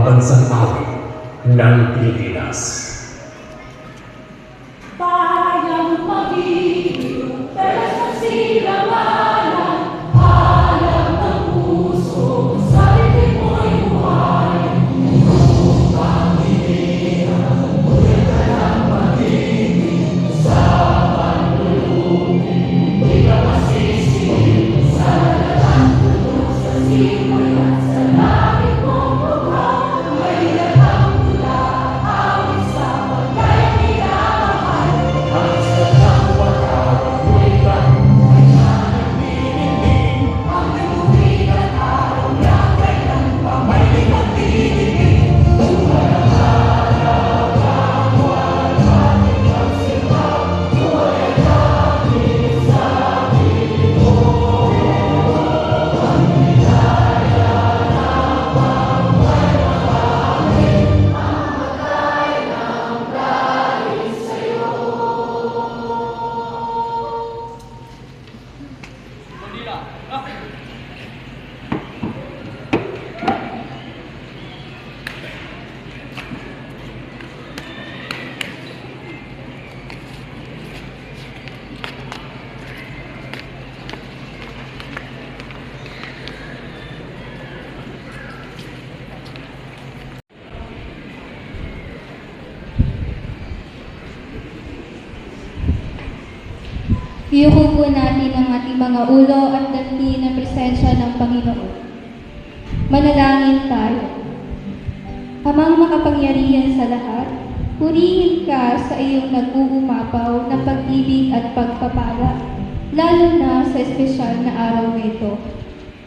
pambansang awit ng Pilipinas. Bayang magiging telas ng silanganan, alam ng puso, sa litin mo'y buhay. Upang hinihiram, ngunit ka lang magiging sa panlulungin. Di ka masisingin sa lalang tulog sa simoy at sa langit mong buhay. May latang mula, awit sa pagkayang minamahal. Ang salang pagkakapulitan ay nananilinig. Ang limutin at araw na kailan pa may magtitigil. Walang harap ang walang pagsimba. Walang langit sa mo. Ang nilaya na pangway makamit. Ang matay ng dahil sa'yo. Iyuko po natin ang ating mga ulo at danti ng presensya ng Panginoon. Manalangin tayo. Amang makapangyarihan sa lahat, purihin ka sa iyong nag-uumapaw ng pag-ibig at pagpapala, lalo na sa espesyal na araw nito.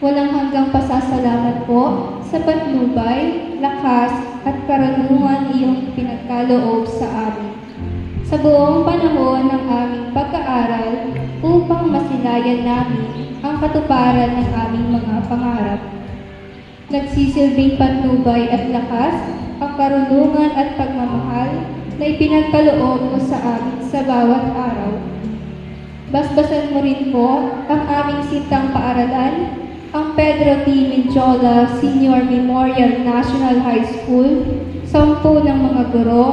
Walang hanggang pasasalamat po sa patnubay, lakas at karunungan iyong pinagkaloob sa amin. Sa buong panahon ng aming pag-aaral upang masilayan namin ang katuparan ng aming mga pangarap. Nagsisilbing patnubay at lakas ang karunungan at pagmamahal na ipinagkaloob mo sa amin sa bawat araw. Basbasan mo rin po ang aming sintang paaralan, ang Pedro T. Menjola Senior Memorial National High School, 10 ng mga guro,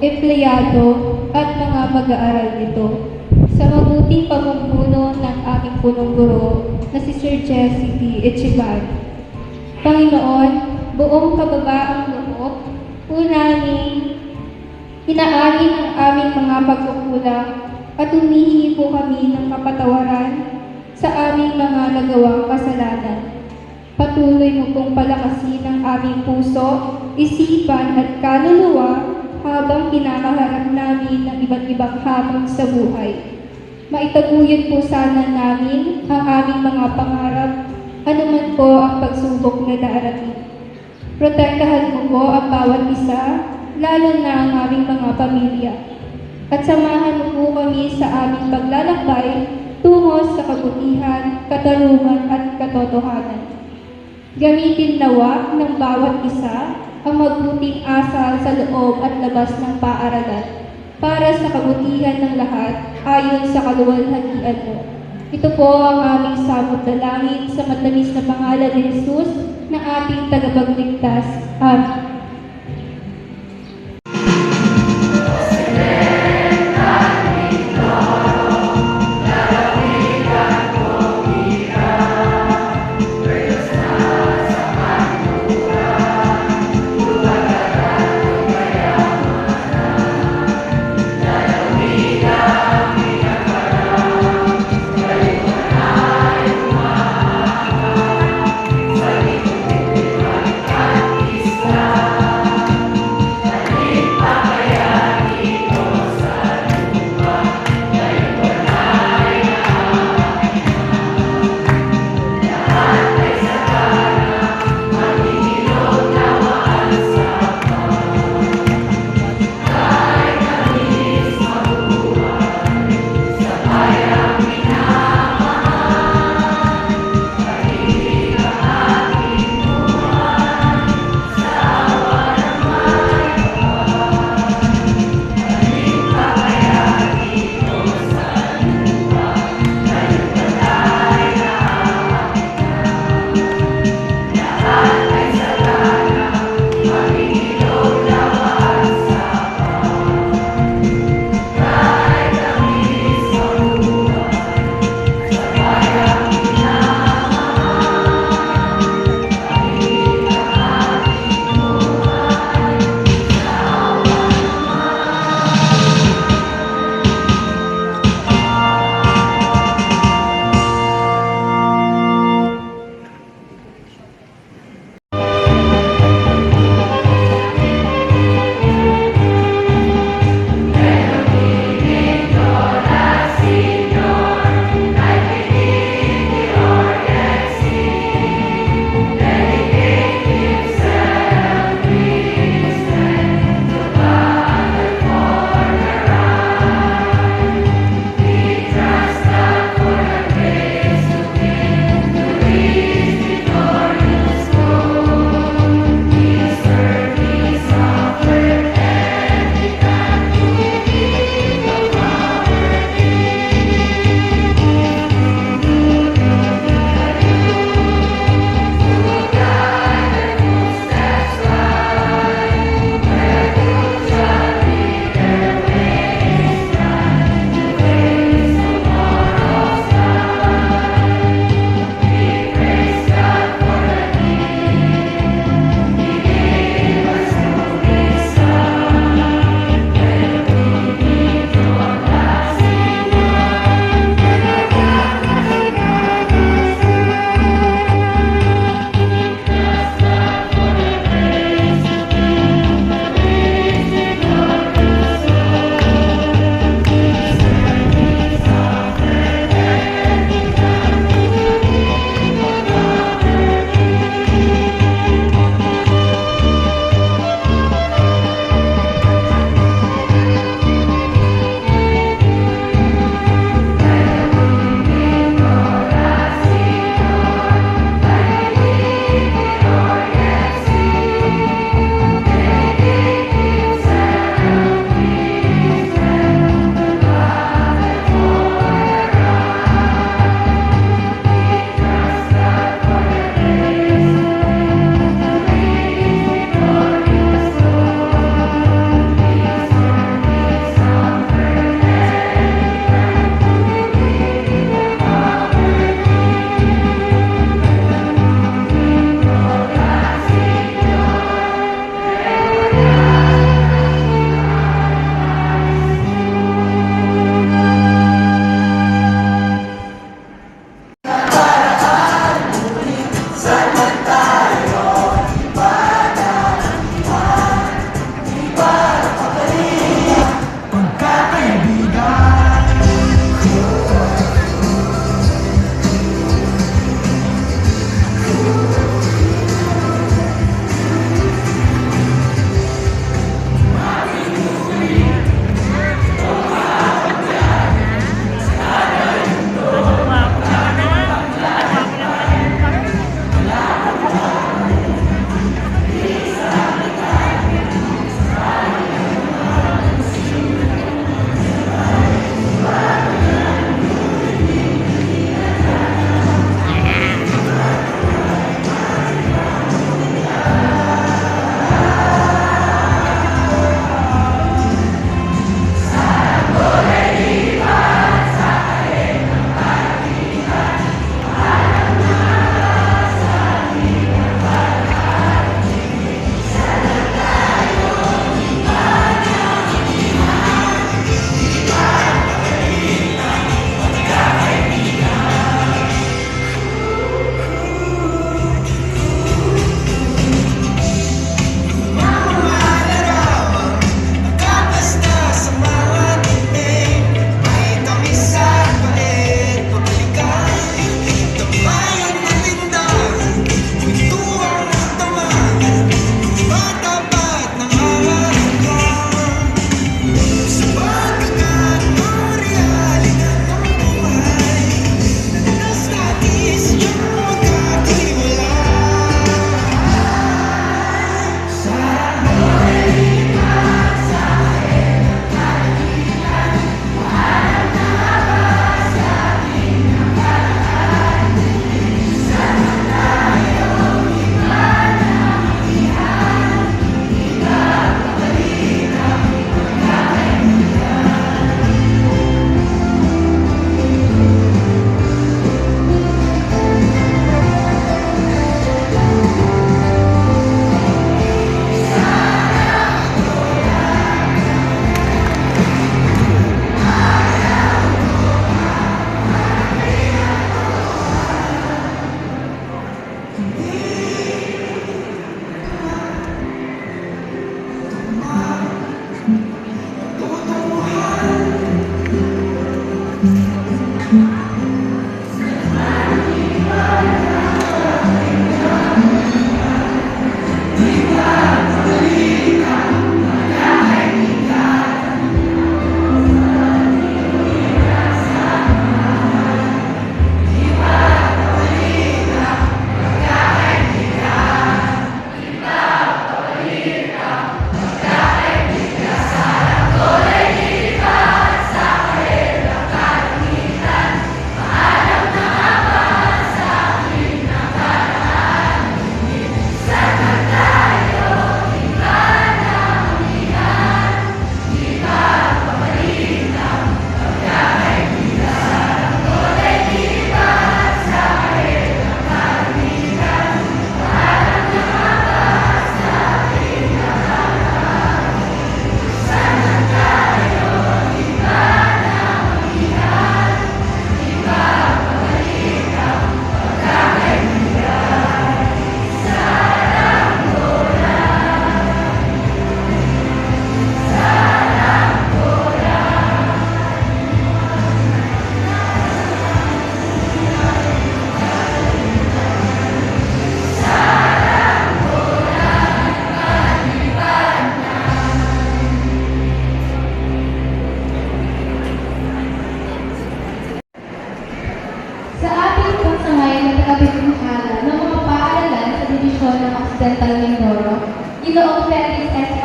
empleyado at mga mag-aaral nito. Sa mabuting pamumuno ng aming punong guro na si Sir Jesse T. Echeban. Panginoon, buong kababaang loob, inaamin ang aming mga pagkukulang at humihingi po kami ng kapatawaran sa aming mga nagawang kasalanan. Patuloy mo pong palakasin ang aming puso, isipan at kaluluwa habang kinakaharap namin ng iba't ibang hamon sa buhay. Maitaguyod po sana namin ang aming mga pangarap, anuman po ang pagsubok na darating. Protektahan mo po ang bawat isa, lalo na ang aming mga pamilya. At samahan mo po kami sa aming paglalakbay tungo sa kabutihan, katarungan at katotohanan. Gamitin nawa ng bawat isa ang mabuting asal sa loob at labas ng paaralan para sa kabutihan ng lahat ayon sa kaluwalhatian mo. Ito po ang aming samot na langit sa matamis na pangalan ni Jesus na ating tagapagligtas. Amen. Sa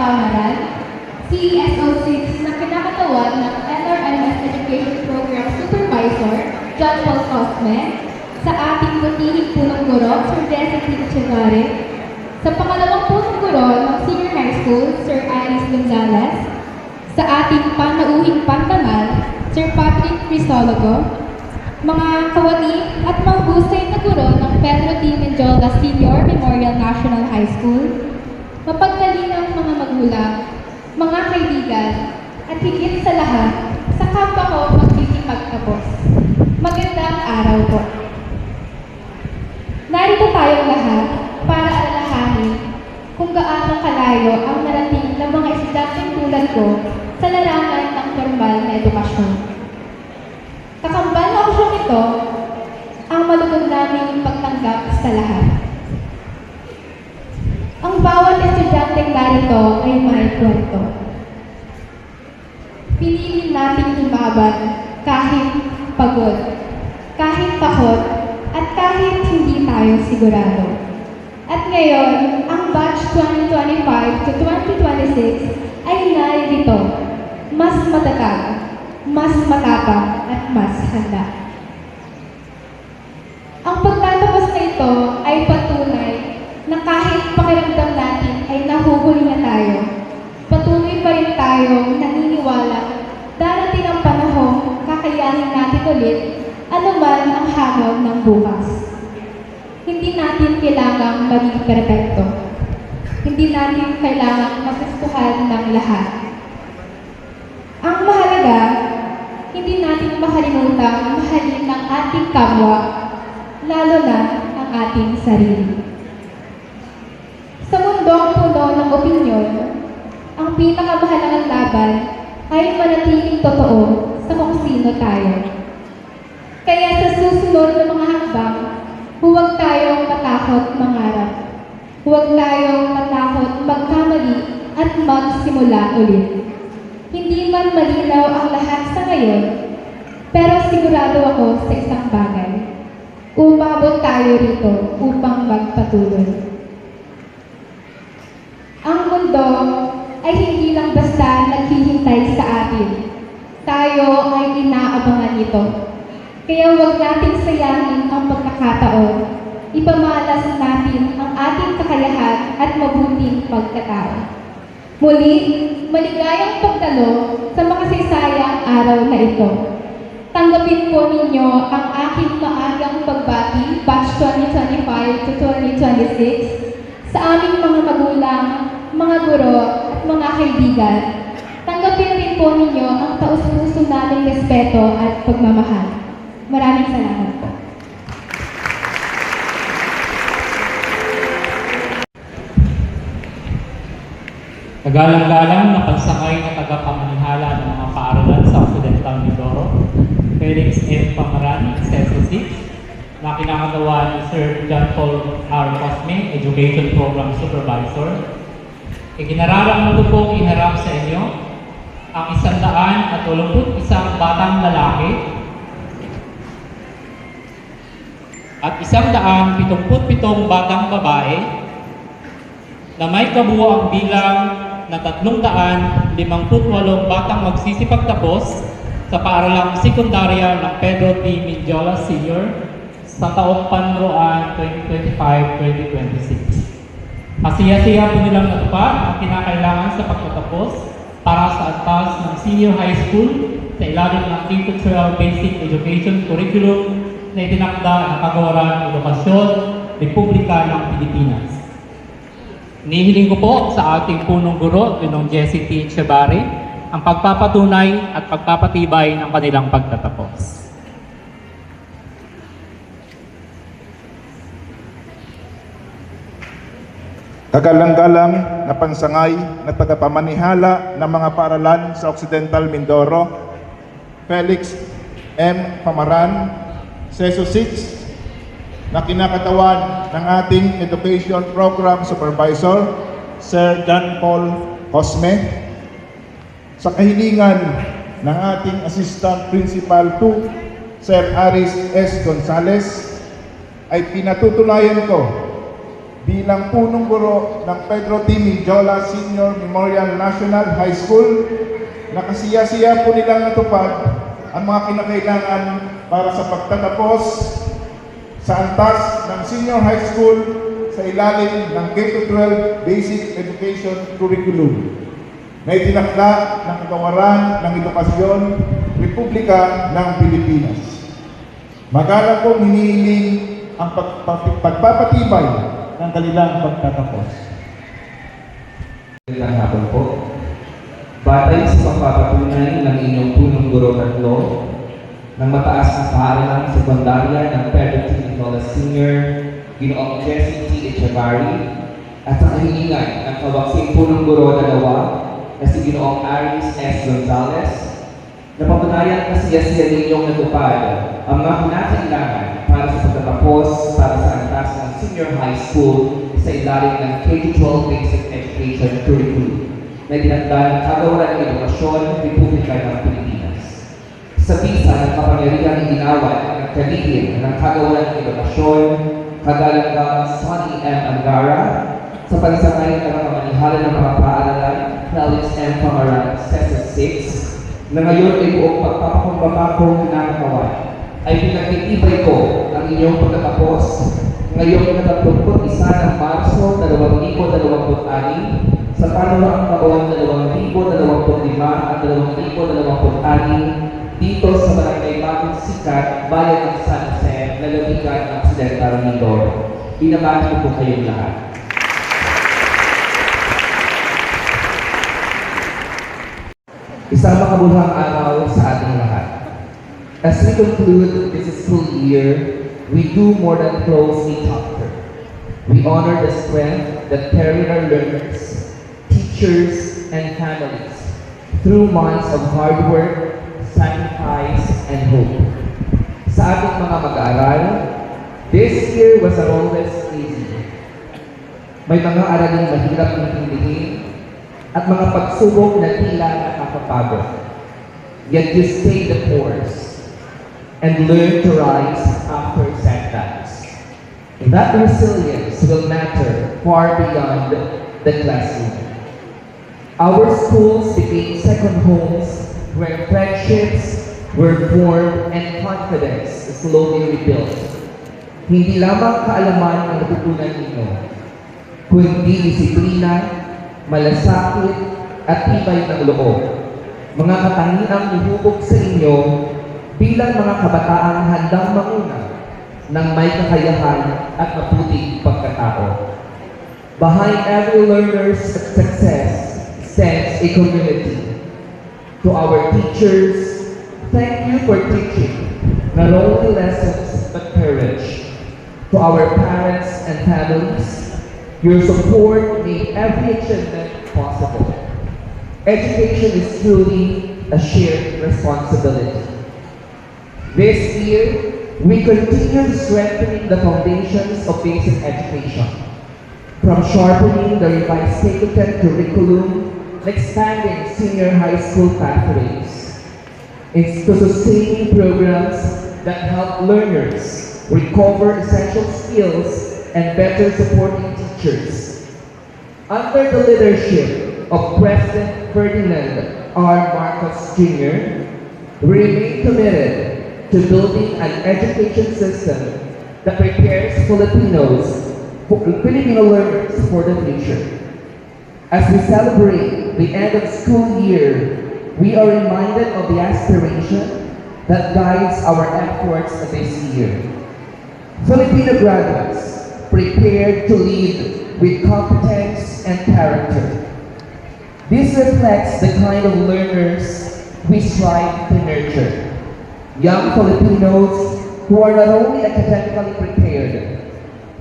Pamaran, CSO6 na kinakatawan ng NRMS Education Program Supervisor, John Paul Cosme, sa ating butihing punong guro, Sir Jesse Chevare, sa pangalawang punong guro ng Senior High School, Sir Iris Gonzalez, sa ating panauhing pandangal, Sir Patrick Crisologo, mga kawani at mahusay na guro ng Pedro T. Menjola Senior Memorial National High School, mapagkalinang mga magulang, mga kaibigan, at higit sa lahat, sa kapwa ko magkikipagtapos. Magandang araw po. Narito tayong lahat para alalahanin kung gaano kalayo ang narating ng mga estudyanteng tulad ko sa larangan ng formal na edukasyon. Kakambal na aksyon ito ang malugod naming pagtanggap sa lahat. Ang bawat estudyanteng narito ay may kwento. Pinili nating lumaban kahit pagod, kahit takot, at kahit hindi tayo sigurado. At ngayon, ang batch 2025 to 2026 ay narito, mas matatag, mas matapang, at mas handa. Ang pagtatapos na ito ay patunay na kahit pakiramdam natin ay nahuhuli na tayo, patuloy pa rin tayong naniniwala darating ang panahon kakayanin natin ulit anuman ang hamon ng bukas. Hindi natin kailangang maging perfecto. Hindi natin kailangang magustuhan ng lahat. Ang mahalaga, hindi natin makalimutang mahalin ng ating kapwa, lalo na ang ating sarili. Sa mundong puno ng opinyon, ang pinakamahalagang laban ay manatiling totoo sa kung sino tayo. Kaya sa susunod na mga hakbang, huwag tayong matakot mangarap. Huwag tayong matakot magkamali at magsimula ulit. Hindi man malinaw ang lahat sa ngayon, pero sigurado ako sa isang bagay. Umabot tayo rito upang magpatuloy. Ang mundo ay hindi lang basta naghihintay sa atin. Tayo ay inaabangan nito. Kaya huwag nating sayangin ang pagkakataon. Ipamalas natin ang ating kakayahan at mabuting pagkatao. Muli, maligayang pagdalo sa makasaysayang araw na ito. Tanggapin po ninyo ang aking maagang pagbati, batch 2025 to 2026, sa aming mga magulang, mga guro, at mga kaibigan. Tanggapin rin po ninyo ang taus-puso naming respeto at pagmamahal. Maraming salamat po. Kagalang-galang na pagsakay na tagapamanihala ng mga paaralan sa Occidental Mindoro, Felix M. Pamaran, CSO6, na kinakagawa ni Sir John Paul R. Cosme, Education Program Supervisor. Ikinararamang ko pong iharap sa inyo ang 181 batang lalaki at 177 batang babae na may kabuuang bilang na 358 batang magsisipagtapos sa paaralang sekundarya ng Pedro T. Menjola Senior sa taong panluan 2025-2026. Kasiya-siya po nilang natupad ang kinakailangan sa pagtatapos para sa antas ng senior high school sa ilalim ng K-12 Basic Education Curriculum na itinakda ng Kagawaran ng Edukasyon, Republika ng Pilipinas. Nihiling ko po sa ating punong guro, Ginong Jesse T. Chevare, ang pagpapatunay at pagpapatibay ng kanilang pagtatapos. Kagalang-galang na pansangay na tagapamanihala ng mga paaralan sa Occidental Mindoro, Felix M. Pamaran, CSO6, na kinakatawan ng ating Education Program Supervisor, Sir John Paul Cosme, sa kahilingan ng ating Assistant Principal 2, Sir Iris S. Gonzalez, ay pinatutunayan ko bilang punong guro ng Pedro T. Minjola Senior Memorial National High School, nakasiya-siya po nilang natupad ang mga kinakailangan para sa pagtatapos sa antas ng senior high school sa ilalim ng K-12 Basic Education Curriculum na itinakda ng Kagawaran ng Edukasyon, Republika ng Pilipinas. Magalang kong hinihiling ang pagpapatibay ng kanilang pagtatapos. Magandang hapon po. Batay sa pagpapatunay ng inyong punong guro tatlo ng mataas na paaralang sekundarya ng Pedro T. Minjola Sr., Ginoong Jessie T. Echevarri, at sa kahilingan ng kawaksing punong guro dalawa na si Ginoong Aris S. Gonzalez, napatunayan kasiyasiya ninyong natupad ang mga kinakailangan para sa pagtatapos para sa antas ng senior high school sa ilalim ng K-12 Basic Education Curriculum na dinagda ng Kagawaran ng Edukasyon, Republika ng Pilipinas. Sa bisa ng kapangyarihang iginawan ng kalihim ng Kagawaran ng Edukasyon, Kagalangang Sonny M. Angara, sa pagsakay ng mga manihala ng mga paaralan, Felix M. Pamaran, Session 6, na ngayon ay buong pagpapakumbaba kong kinakakawan, ay pinagtitibay ko ang inyong pagtatapos ngayong 31 ng Marso 2026 sa panuwang taon 2025 at 2026 dito sa Barangay Bagong Sikat, Bayan ng San Jose, Lalawigan, Occidental Mindoro. Binabati ko po kayong lahat. Isang makabuluhang araw sa ating lahat. As we conclude this school year, we do more than close a chapter. We honor the strength that carried our learners, teachers, and families through months of hard work, sacrifice, and hope. Sa ating mga mag-aaral, this year was not always easy. May mga araling mahirap intindihin at mga pagsubok na tila nakakapagod. Yet you stay the course and learn to rise after setbacks. That resilience will matter far beyond the classroom. Our schools became second homes where friendships were formed and confidence slowly rebuilt. Hindi lamang kaalaman ang natutunan ninyo, kundi disiplina, malasakit, at tibay ng loob. Mga katangiang ihubog sa inyo bilang mga kabataang handang manguna ng may kakayahan at maputing pagkatao. Behind every learner's success stands a community. To our teachers, thank you for teaching not only lessons but courage. To our parents and families, your support made every achievement possible. Education is truly a shared responsibility. This year, we continue strengthening the foundations of basic education, from sharpening the revised K-12 curriculum and expanding senior high school pathways, to sustaining programs that help learners recover essential skills and better supporting teachers. Under the leadership of President Ferdinand R. Marcos Jr., we remain committed to building an education system that prepares Filipino learners for the future. As we celebrate the end of school year, we are reminded of the aspiration that guides our efforts this year. Filipino graduates prepared to lead with competence and character. This reflects the kind of learners we strive to nurture. Young Filipinos who are not only academically prepared,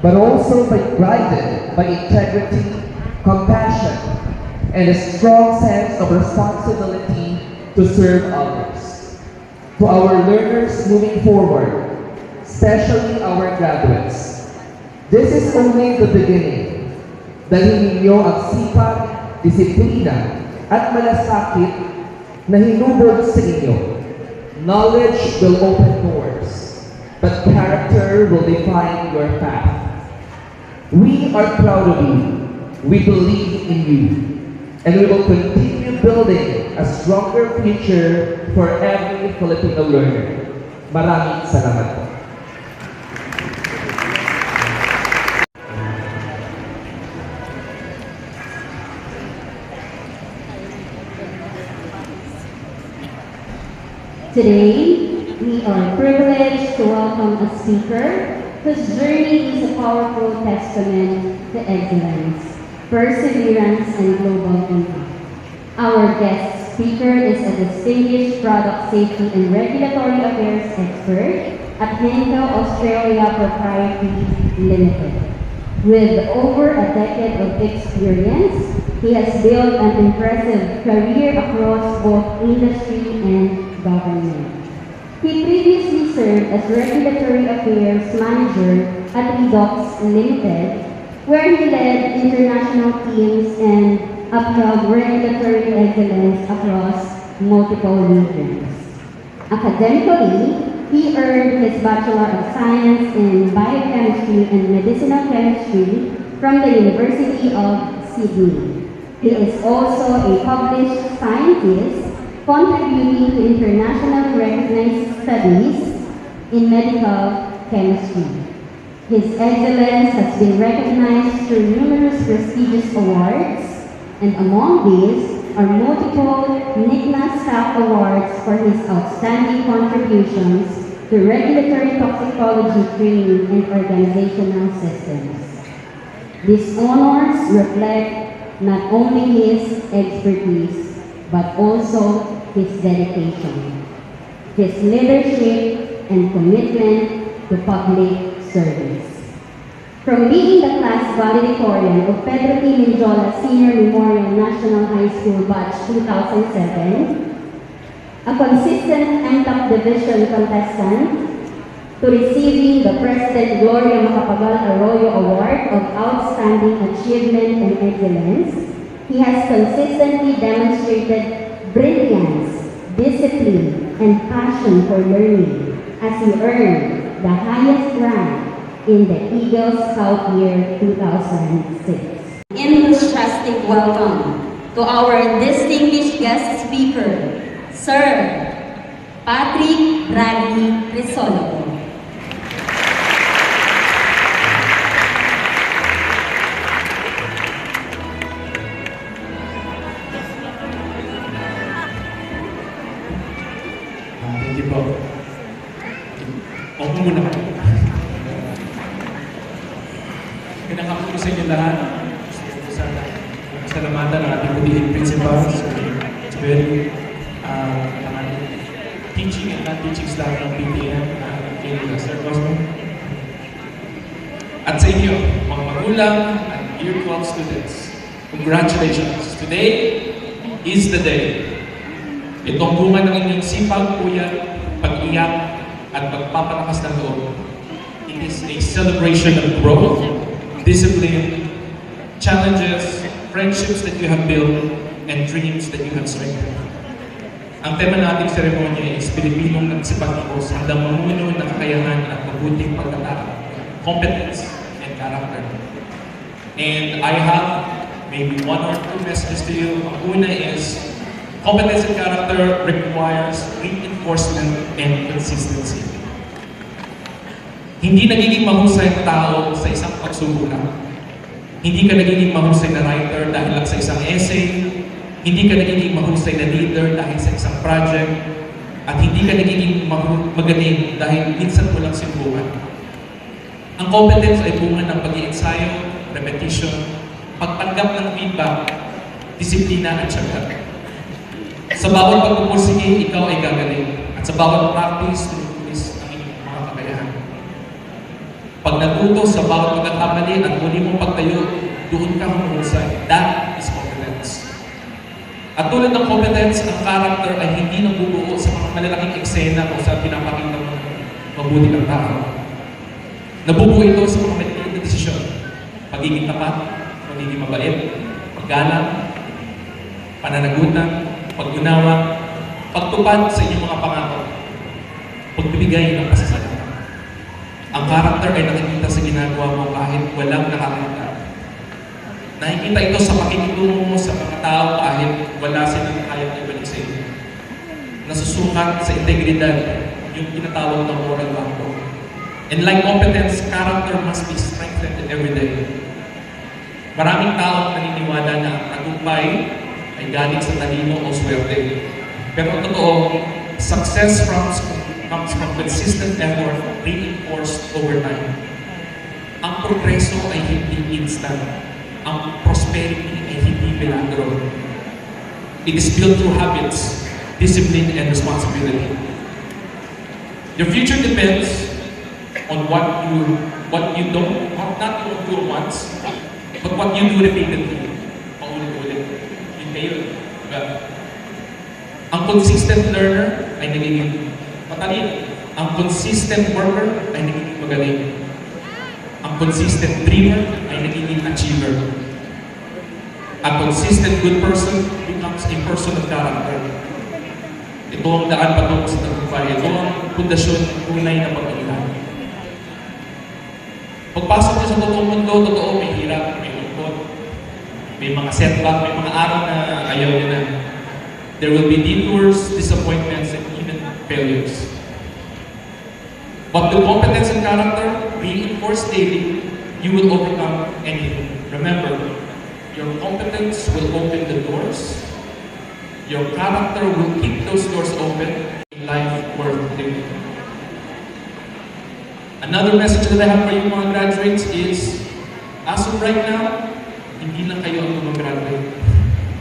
but also guided by integrity, compassion, and a strong sense of responsibility to serve others. To our learners moving forward, especially our graduates, this is only the beginning. Dalhin ninyo ang sipag, disiplina, at malasakit na hinubog sa inyo. Knowledge will open doors, but character will define your path. We are proud of you. We believe in you. And we will continue building a stronger future for every Filipino learner. Maraming salamat po. Today, we are privileged to welcome a speaker whose journey is a powerful testament to excellence, perseverance, and global impact. Our guest speaker is a distinguished product safety and regulatory affairs expert at Henkel Australia Proprietary Limited. With over a decade of experience, he has built an impressive career across both industry and government. He previously served as Regulatory Affairs Manager at Redox Limited, where he led international teams and upheld regulatory excellence across multiple regions. Academically, he earned his Bachelor of Science in Biochemistry and Medicinal Chemistry from the University of Sydney. He is also a published scientist contributing to internationally recognized studies in medical chemistry. His excellence has been recognized through numerous prestigious awards, and among these are multiple NICNA Staff Awards for his outstanding contributions to regulatory toxicology training and organizational systems. These honors reflect not only his expertise, but also his dedication, his leadership, and commitment to public service. From being the class valedictorian of Pedro T. Menjola Senior Memorial National High School Batch 2007, a consistent MTAP Division contestant, to receiving the President Gloria Macapagal Arroyo Award of Outstanding Achievement and Excellence, he has consistently demonstrated brilliance, discipline, and passion for learning as he earned the highest rank in the Eagle Scout Year 2006. Enthusiastic welcome to our distinguished guest speaker, Sir Patrick Bradley Crisologo. Thank you po. Opo muna po. Pinakako ko sa inyo lahat. Salamatan ng ating putihing principal. It's very teaching and non-teaching staff ng PTN, Sir Cosmo. At sa inyo, mga magulang at Year 12 students, congratulations! Today is the day. Itong bunga ng inyong sipag, kuya, pag-iyak, at pagpapalakas ng loob. It is a celebration of growth, discipline, challenges, friendships that you have built, and dreams that you have strengthened. Ang tema ng ating seremonya is Pilipinong nagsipag-ikos handang mamuno ng kakayahan at mabuting pagkatao, competence, and character. And I have maybe one or two messages to you. Ang una is, competence and character requires reinforcement and consistency. Hindi nagiging mahusay ang tao sa isang pagsusulat. Hindi ka nagiging mahusay na writer dahil lang sa isang essay. Hindi ka nagiging mahusay na leader dahil sa isang project. At hindi ka nagiging magaling dahil minsan mo lang sinubukan. Ang competence ay bunga ng pag-iensayo, repetition, pagtanggap ng feedback, disiplina at syaga. Sa bawat pagpupursige, ikaw ay gagaling. At sa bawat practice, tinutulis ang inyong mga kakayahan. Pag natuto sa bawat pagkakamali at muli mong pagtayo, doon ka humuhusay. That is competence. At tulad ng competence, ang character ay hindi nabubuo sa mga malalaking eksena kung saan pinapakita mo mabuti ng tao. Nabubuo ito sa mga maliliit na desisyon. Pagiging tapat, pagiging mabait, paggalang, pananagutan, pag-unawa, pagtupad sa inyong mga pangako, pagbibigay ng pasasalamat. Ang character ay nakikita sa ginagawa mo kahit walang nakakita. Nakikita ito sa pakikitungo mo sa mga tao kahit wala silang kayang ibalik sa iyo. Nasusukat sa integridad yung tinatawag na moral value. And like competence, character must be strengthened every day. Maraming tao naniniwala na ang tagumpay ay galing sa talino o swerte. Pero ang totoo, success comes from consistent effort reinforced over time. Ang progreso ay hindi instant. Ang prosperity ay hindi milagro. It is built through habits, discipline, and responsibility. Your future depends on what you don't, not you do once, but what you do repeatedly. Paulit-ulit. Yun kayo. Diba? Ang consistent learner ay nagiging matalino. Ang consistent worker ay nagiging magaling. Ang consistent dreamer ay nagiging achiever. A consistent good person becomes a person of character. Ito ang daan patungo sa tagumpay. Ito ang pundasyon ng tunay na pag-unlad. Pagpasok niyo sa totoong mundo, totoo, may hirap, may lungkot, may mga setback, may mga araw na ayaw niyo na. There will be detours, disappointments, and even failures. But with competence and character reinforced daily, you will overcome anything. Remember, your competence will open the doors. Your character will keep those doors open in life worth living. Another message that I have for you mga graduates is, as of right now, hindi lang kayo ang gumagraduate.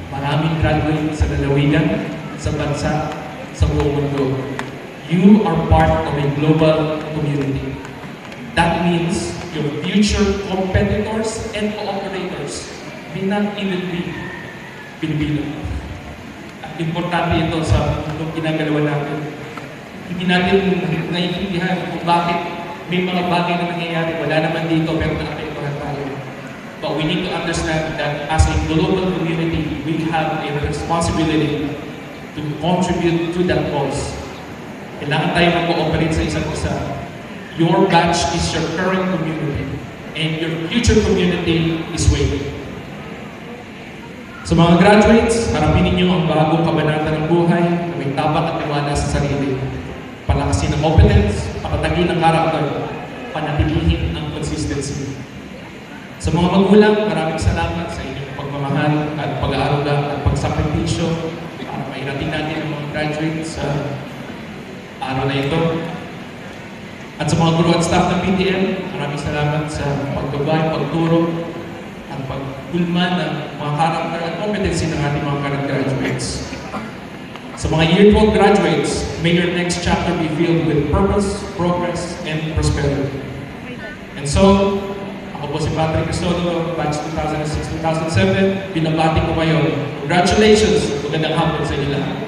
Maraming graduate sa lalawigan, sa bansa, sa buong mundo. You are part of a global community. That means your future competitors and cooperators may not even be Pilipino. At importante ito sa itong ginagalawa natin. Hindi natin naiintindihan kung bakit may mga bagay na nangyayari, wala naman dito pero naapektuhan tayo. But we need to understand that as a global community, we have a responsibility to contribute to that cause. Kailangan tayo mag-cooperate sa isa't isa. Your batch is your current community and your future community is waiting. Sa mga graduates, harapin ninyo ang bagong kabanata ng buhay na may tapat at tiwala sa sarili. Palakasin ang competence, patatagin ang character, panatilihin ang consistency. Sa mga magulang, maraming salamat sa inyong pagmamahal at pag-aaruga at pagsakripisyo para mairating natin ang mga graduates sa araw na ito. At sa mga guro at staff ng PTM, maraming salamat sa paggabay, pagturo, at pagkulman ng mga character at competency ng ating mga current graduates. Sa mga Year 12 graduates, may your next chapter be filled with purpose, progress, and prosperity. And so, ako po si Patrick Crisodo, batch 2006-2007, binabati ko kayo. Congratulations! Magandang hapon sa inyo lahat.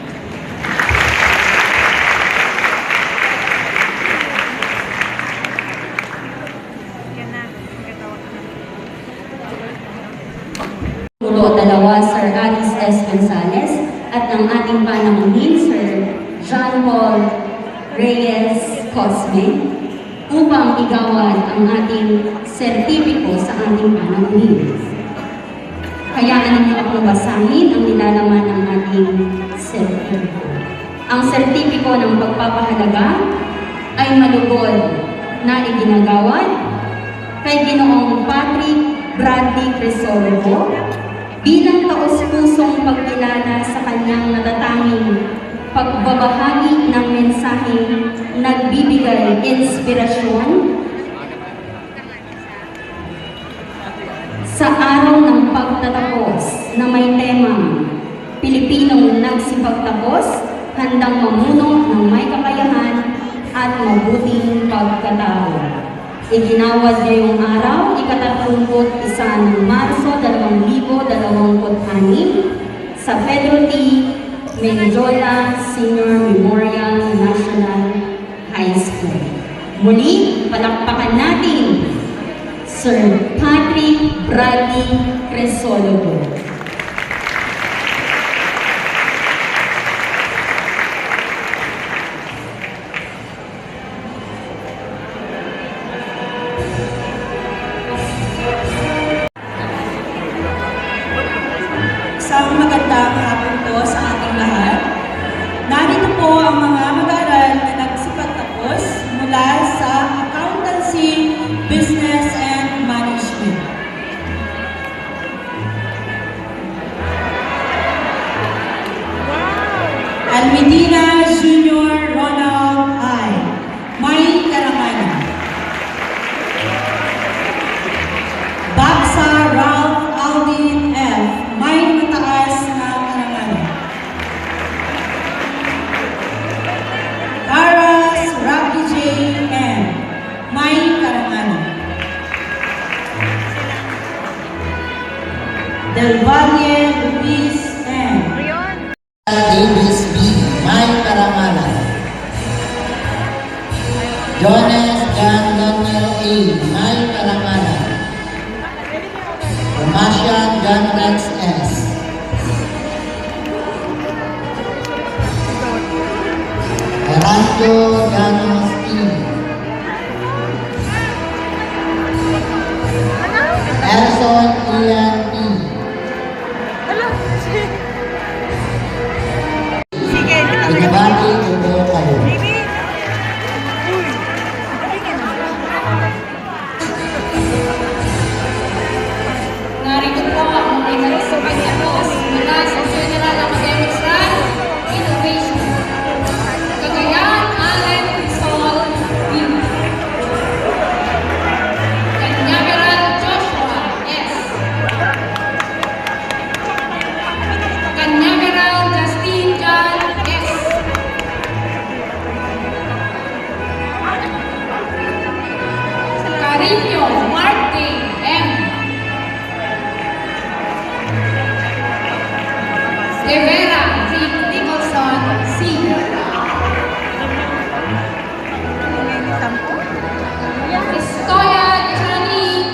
Puro dalawa, Sir Aris S. Gonzales, at ng ating panamunin, Sir John Paul Reyes Cosme, upang igawan ang ating sertipiko sa ating panamunin. Hayaan ninyo akong basahin ang nilalaman ng ating sertipiko. Ang sertipiko ng pagpapahalaga ay malugod na iginagawan kay Ginoong Patrick Bradley Crisosto bilang taus-pusong pagkilala sa kanyang natatanging pagbabahagi ng mensaheng nagbibigay inspirasyon sa araw ng pagtatapos na may temang Pilipinong nagsipagtapos, handang mamuno ng may kakayahan at mabuting pagkatao. Iginawad ngayong araw, ika-31 ng Marso 2026 sa Pedro T. Menjola Senior Memorial National High School. Muli, palakpakan natin Sir Patrick Bradley Crisosto. Almedina Junior Ronald I. May karangalan. Baksa Ralph Aldin F. May mataas na karangalan. Caras Rocky J. M. May karangalan. Del Valle Luis M. Davis B. May karangalan. Jonas John Daniel A. May karangalan. Romasian John Rex S. Erasio Janos E. Erson Ian E. Binabati ko kayo. Narito po ang mga pagkatapos mula sa General Academic Staff Innovation. Cagayan Allen Sol View. Canyaveral Joshua S. Canyaveral Justin John S. Cariño Martin M. Rivera Rick Nicholson C. Pistoya Johnny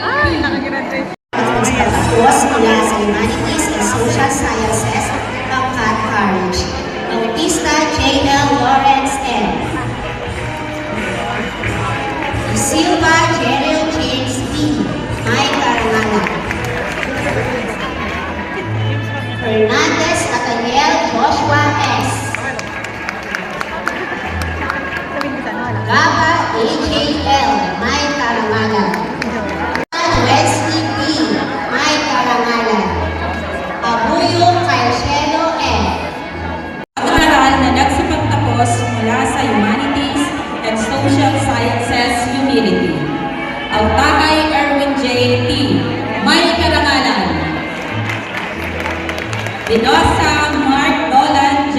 Pagkatapos mula sa Humanities and Social Sciences, Pangkat College. Bautista J.L. Lawrence N. Silva Gerald James B. May karangalan. Fernandez Nathaniel Joshua S. Gaba AJL. May karangalan. Wesley B. May karangalan. Abuyo Carcelo N. Pag-aaral na nagsipagtapos mula sa Humanities and Social Sciences Humility. Autakay Erwin J. T. May karangalan. Dinosa Mark Dolan J.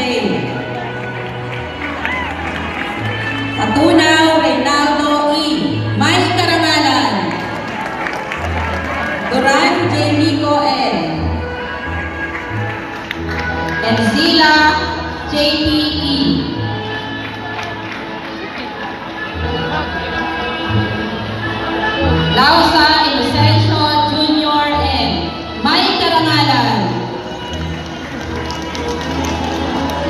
Patunaw Reynaldo E. May karangalan. Duran J. Nico N. Enzila J.P.E. Lausa Inocencio Junior N. May karangalan.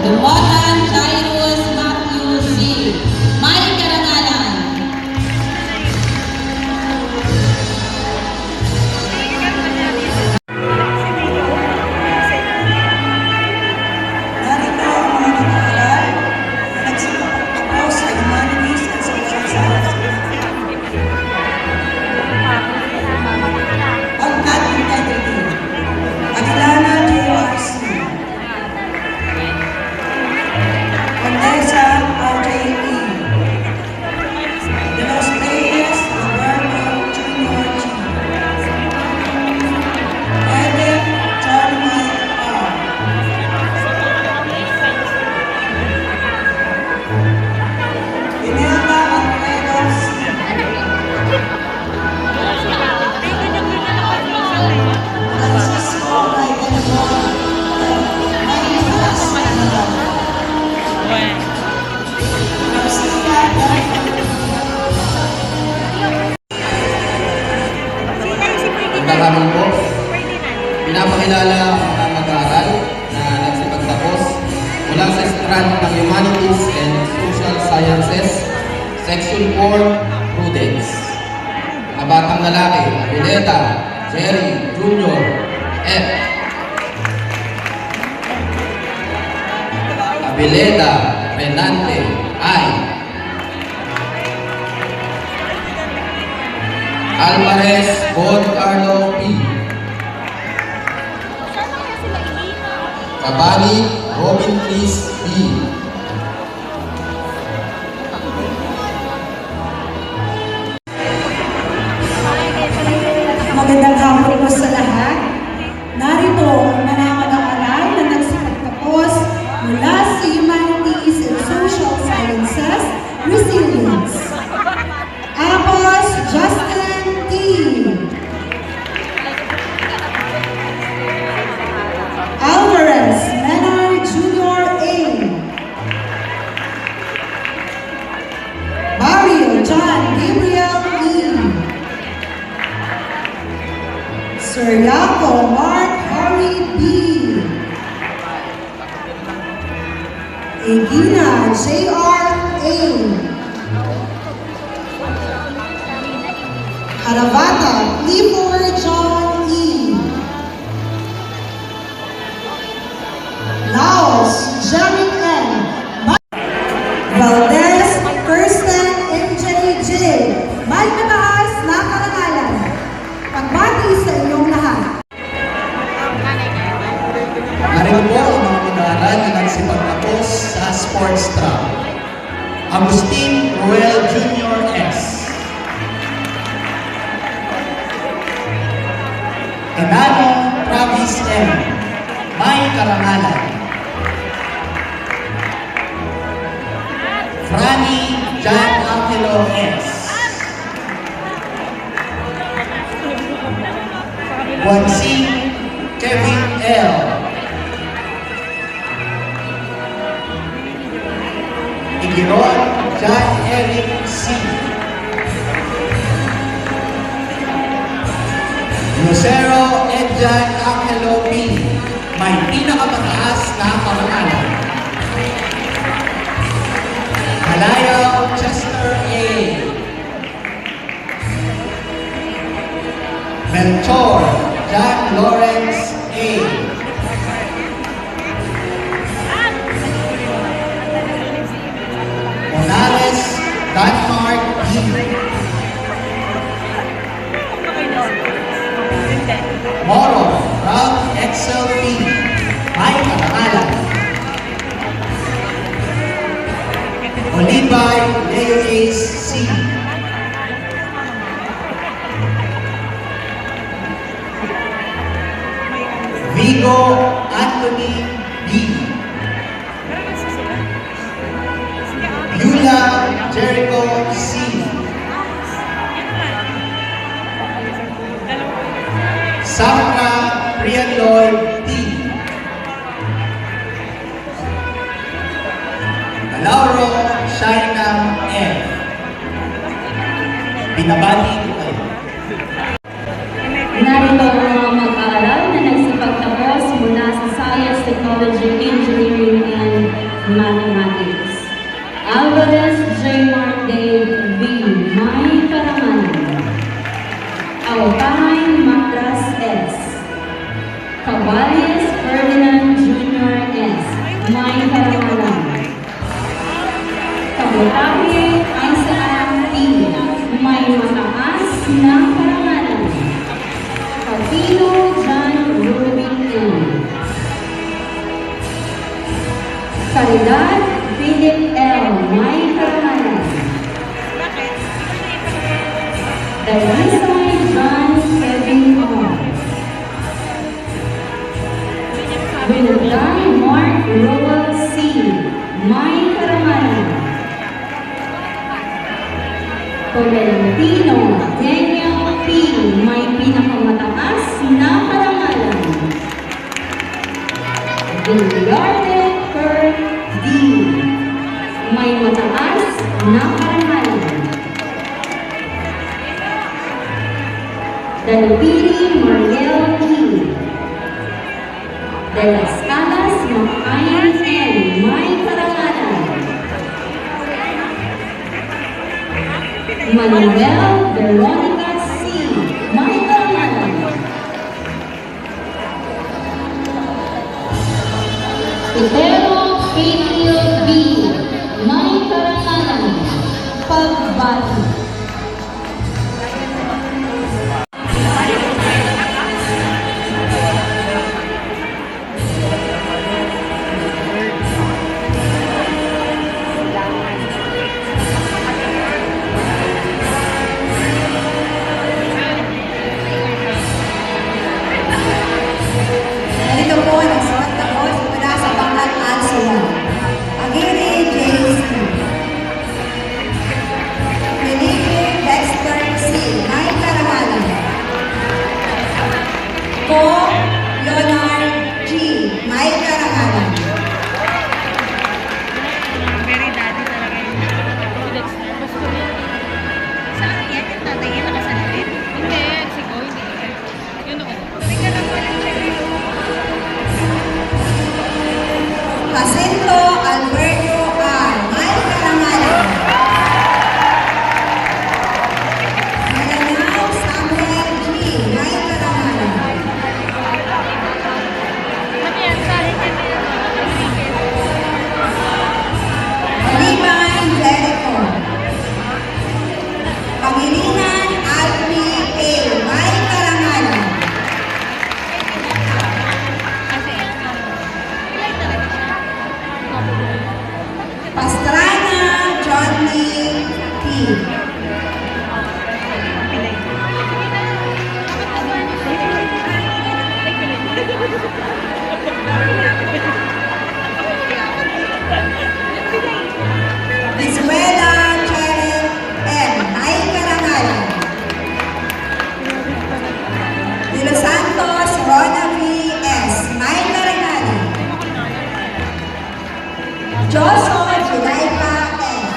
Lumotan Jairus Matthew C. May karangalan. Narito ang mga nag-aaral na nagsipagtapos sa Humanities and Social Sciences. Pangkat Integrity. Aguilana J.R.C. Condesa R.J.E. De Los Reyes Alberto Junior G. Edith Charlie R. Imelda Alfredo C. Francisco Raimundo Marías Manila. Garcia Magandang po. Pinapakilala ang mga mag-aaral na nagsipagtapos mula sa strand ng Humanities and Social Sciences, Section 4, Prudence. Mga batang lalaki, Abileta, Jerry, Junior, F. Abileta, Renante, I. Alvarez, Bon Carlo P. Cabani, Robin Chris B. Magandang hapon po sa lahat. Narito ang mga mag-aaral na nagsipagtapos mula sa Humanities and Social Sciences, Resilience. Apos Justin T. Alvarez Menard Jr. A. Barrio John Gabriel E. Suriaco Mark Harry B. Egina J.R. A. Caravata Clifford John E. Laos Jerry N. Valdez Kirsten MJJ. May mataas na karangalan. Pagbati sa inyong lahat. Narito po ang mga mag-aaral na nagsipagtapos sa sports track. Agustin Ruel Jr. S. Enano Travis M. May karangalan. Franny John Angelo S. Juansing Kevin L. Igiron John Eric C. Lucero Edjan Angelo B. May pinakamataas na karangalan. Malayaw Chester A. Melchor John Lawrence A. Morales Denmark B. Moro Ralph Excel P. May karangalan. Olibay Leo Ace C. Vigo Anthony B. Yula Jericho C. Safra Priyan Lloyd T. Lauro Shaina F. Binabati ko kayo. Narito ang mga mag-aaral na nagsipagtapos mula sa Science, Technology, Engineering, and Mathematics. Alvarez J. Mark Dave V. May karangalan. Autay Matras S. Caballes Ferdinand Jr. S. May karangalan. Kabutahe Isaac P. May mataas na karangalan. Capino John Rubin N. Caridad Philip L. May karangalan. Dalisay John Kevin O. Willar Mark Roel C. May karangalan. Tolentino Daniel P. May pinakamataas na karangalan. Villarde Kurt D. May mataas na karangalan. Dalpiri Mariel E. De las Calas Makayan N. May karangalan. Manuel Veronica C. May karangalan. Itero Katie B. May karangalan. Pagbati. Jacinto Alberto R. May karangalan. Maranao Samuel G. May karangalan. Olivan Jericho. Pangilinan Alpi A. May karangalan. Pastrana John Lee P. Isabela Cheryl M. May karangalan. De Los Santos Rona V. S. May karangalan. Joshua Julaipa M.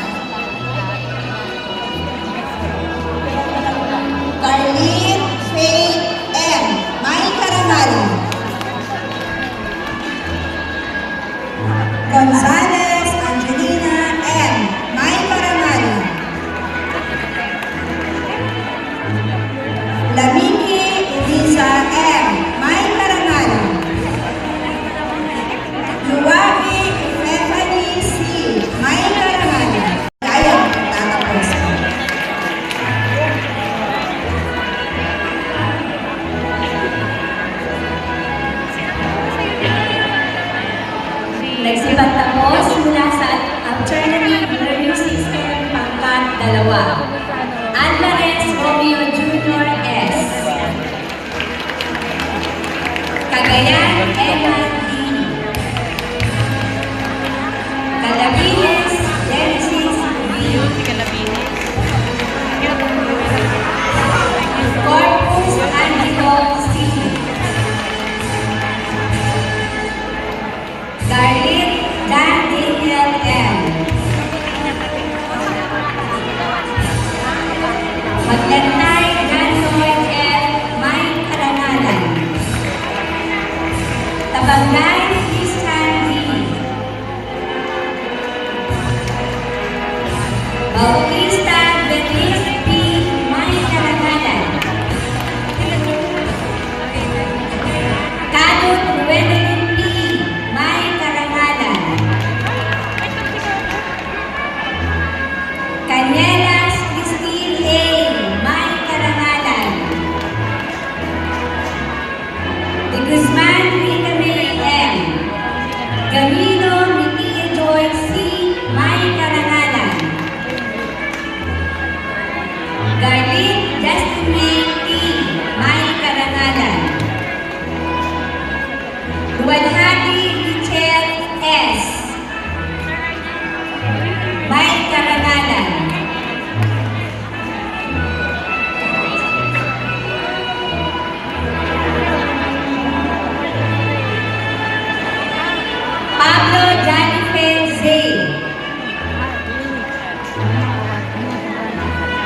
Carlene Faith M. May karangalan. Gonzales Angelina M. May karangalan. Lamiki Eliza M. May karangalan. Luwagi Stephanie C. May karangalan. Kaya tatapos. Nagsipagtapos mula sa Alternative Learning System pangkat 2. Alvarez Romeo Jr. S. Cagayan Emma D. Calabines Genesis B. Corpus Angelo C. Garlit Dan Daniel M. Maglantay Ganoy F. May karangalan. Tabangay Christian D. Bautista Benis P. May karangalan. Kadut Ruedelin P. May karangalan. Canielas Christine A. May karangalan. De Guzman Rita May M. Camilo Mitia Joy C. May karangalan. Garlit Justin May T. May karangalan. Luwalhati Richel S. May karangalan. Pablo Janifer Z.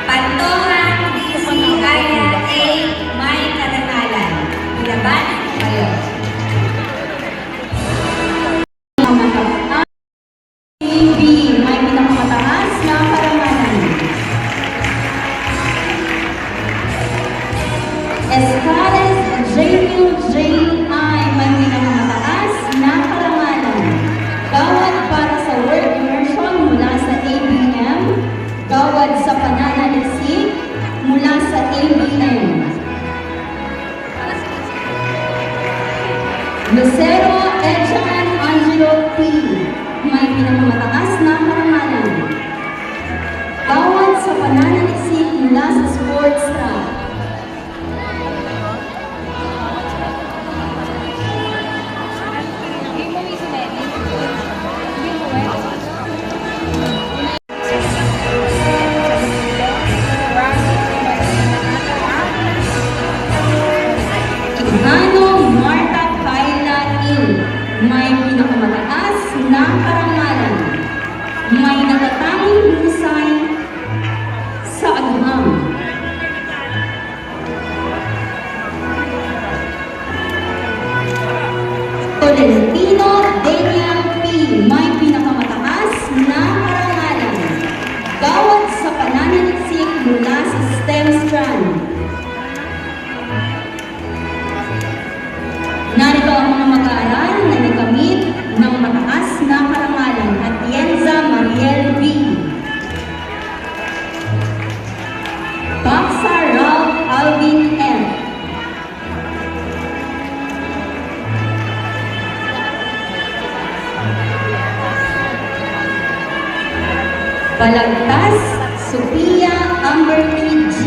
Pantohan DC Aya A. May karangalan. Ilaban kayo. B. May pinakamataas na karangalan. Escales Jamil J. I. May pinakamataas na karangalan. Gawad para sa work immersion mula sa ABM. Gawad sa pananaliksik mula sa ABM. Lucero Edjan Angelo P. May pinakamataas na karangalan. Gawad sa pananaliksik mula sa sports track. Hano Marta Kaila In. May pinakamataas na karangalan. May natatanging husay sa agham. Balagtas Sophia Amberly G.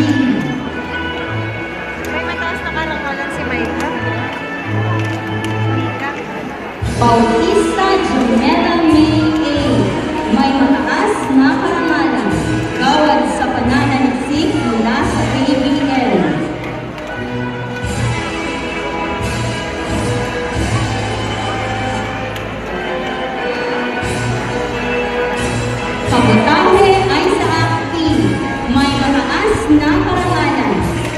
May mataas na karangalan si Maika. Mika. Bautista Jumela May A. May mataas na karangalan. Gawad sa pananaliksik mula sa ABL. Kabutahe Isaac P. May mataas na karangalan.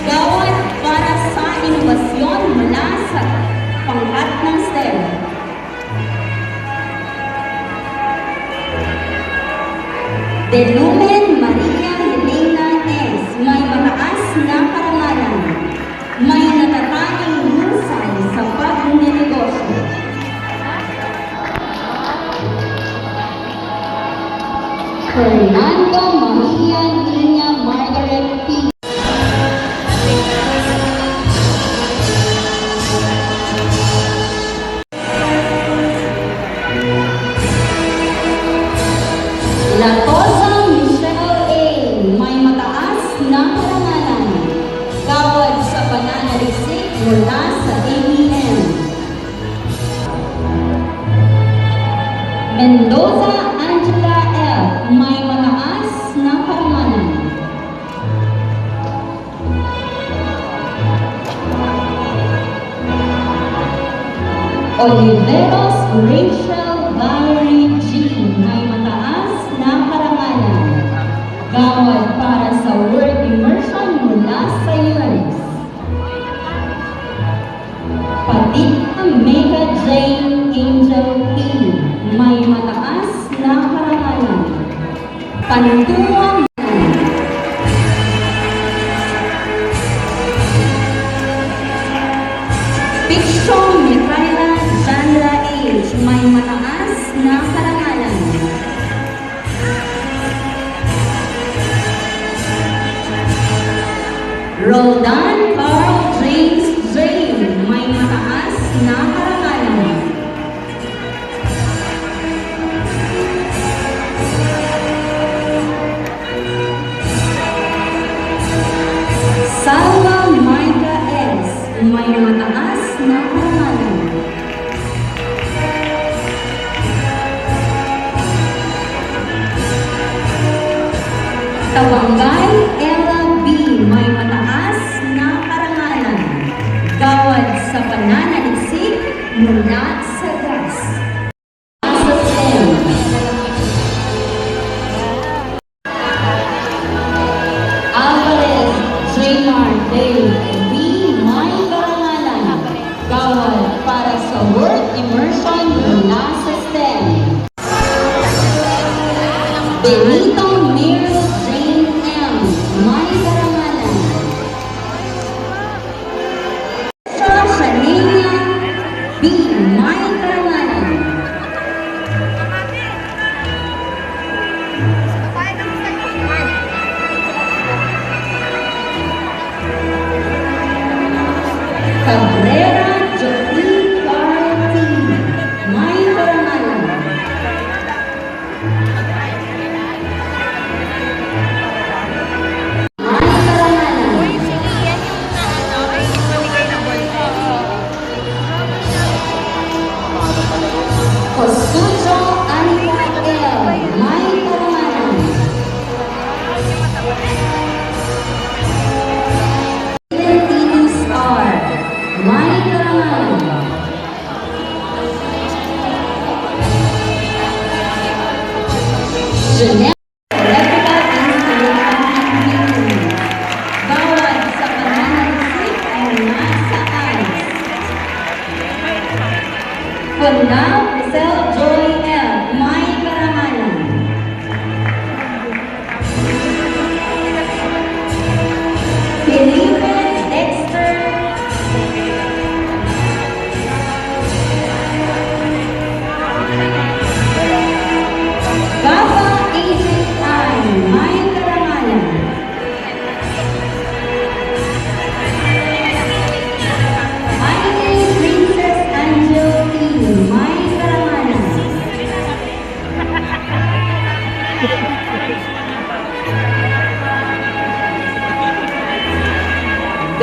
Gawad para sa inobasyon mula sa pangkat ng STEM. Delumen Maria Helena S. May mataas na karangalan. May natatanging husay sa pagnenegosyo. Fernando Maria Linya Margaret P. Latosa Michelle A. May mataas na karangalan. Gawad sa pananalisik mula sa ABM. Mendoza Angela F. May mataas na karangalan. Oliveros Rachel Valerie G. May mataas na karangalan. Gawad para sa work immersion mula sa US. Padilla Mega Jane Angel P. May mataas na karangalan. Pantuang Picture Micaela Sandra H. May mataas na karangalan. Roldan Carl James J. May mataas na karangalan. Salva Micah S. May mataas na karangalan. Tabangay Ella B. May mataas na karangalan. Gawad sa pananaliksik mula sa gas. Sa STEM. Alvarez J.R. Dave B. May karangalan. Gawad para sa work immersion mula sa STEM. Benito Meryl Jane M. May karangalan. Shania B. May karangalan. Cabrera Jolie Carl T. May karangalan.